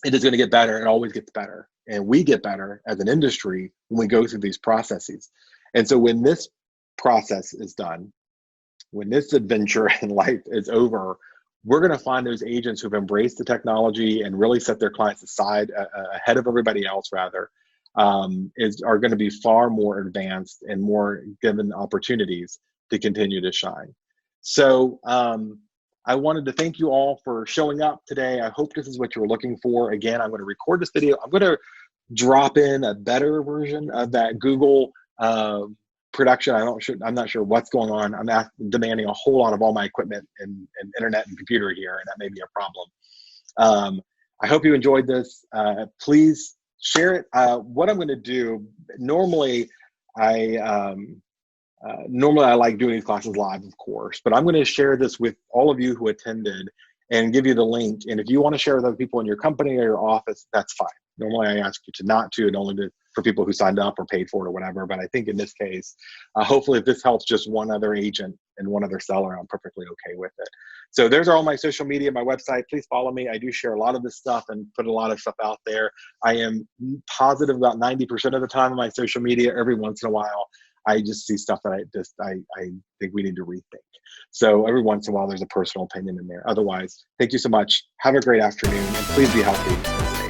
It is going to get better. It always gets better. And we get better as an industry when we go through these processes. And so when this process is done, when this adventure in life is over, we're going to find those agents who've embraced the technology and really set their clients aside ahead of everybody else, rather, are going to be far more advanced and more given opportunities to continue to shine. So I wanted to thank you all for showing up today. I hope this is what you were looking for. Again, I'm going to record this video. I'm going to drop in a better version of that Google production. I'm not sure what's going on. I'm demanding a whole lot of all my equipment and internet and computer here, and that may be a problem. I hope you enjoyed this. Please share it. What I'm going to do, normally I like doing these classes live, of course, but I'm going to share this with all of you who attended and give you the link. And if you want to share with other people in your company or your office, that's fine. Normally I ask you to not to, and only for people who signed up or paid for it or whatever. But I think in this case, hopefully if this helps just one other agent and one other seller, I'm perfectly okay with it. So there's all my social media, my website. Please follow me. I do share a lot of this stuff and put a lot of stuff out there. I am positive about 90% of the time on my social media. Every once in a while, I just see stuff that I think we need to rethink. So every once in a while, there's a personal opinion in there. Otherwise, thank you so much. Have a great afternoon, and please be healthy and safe.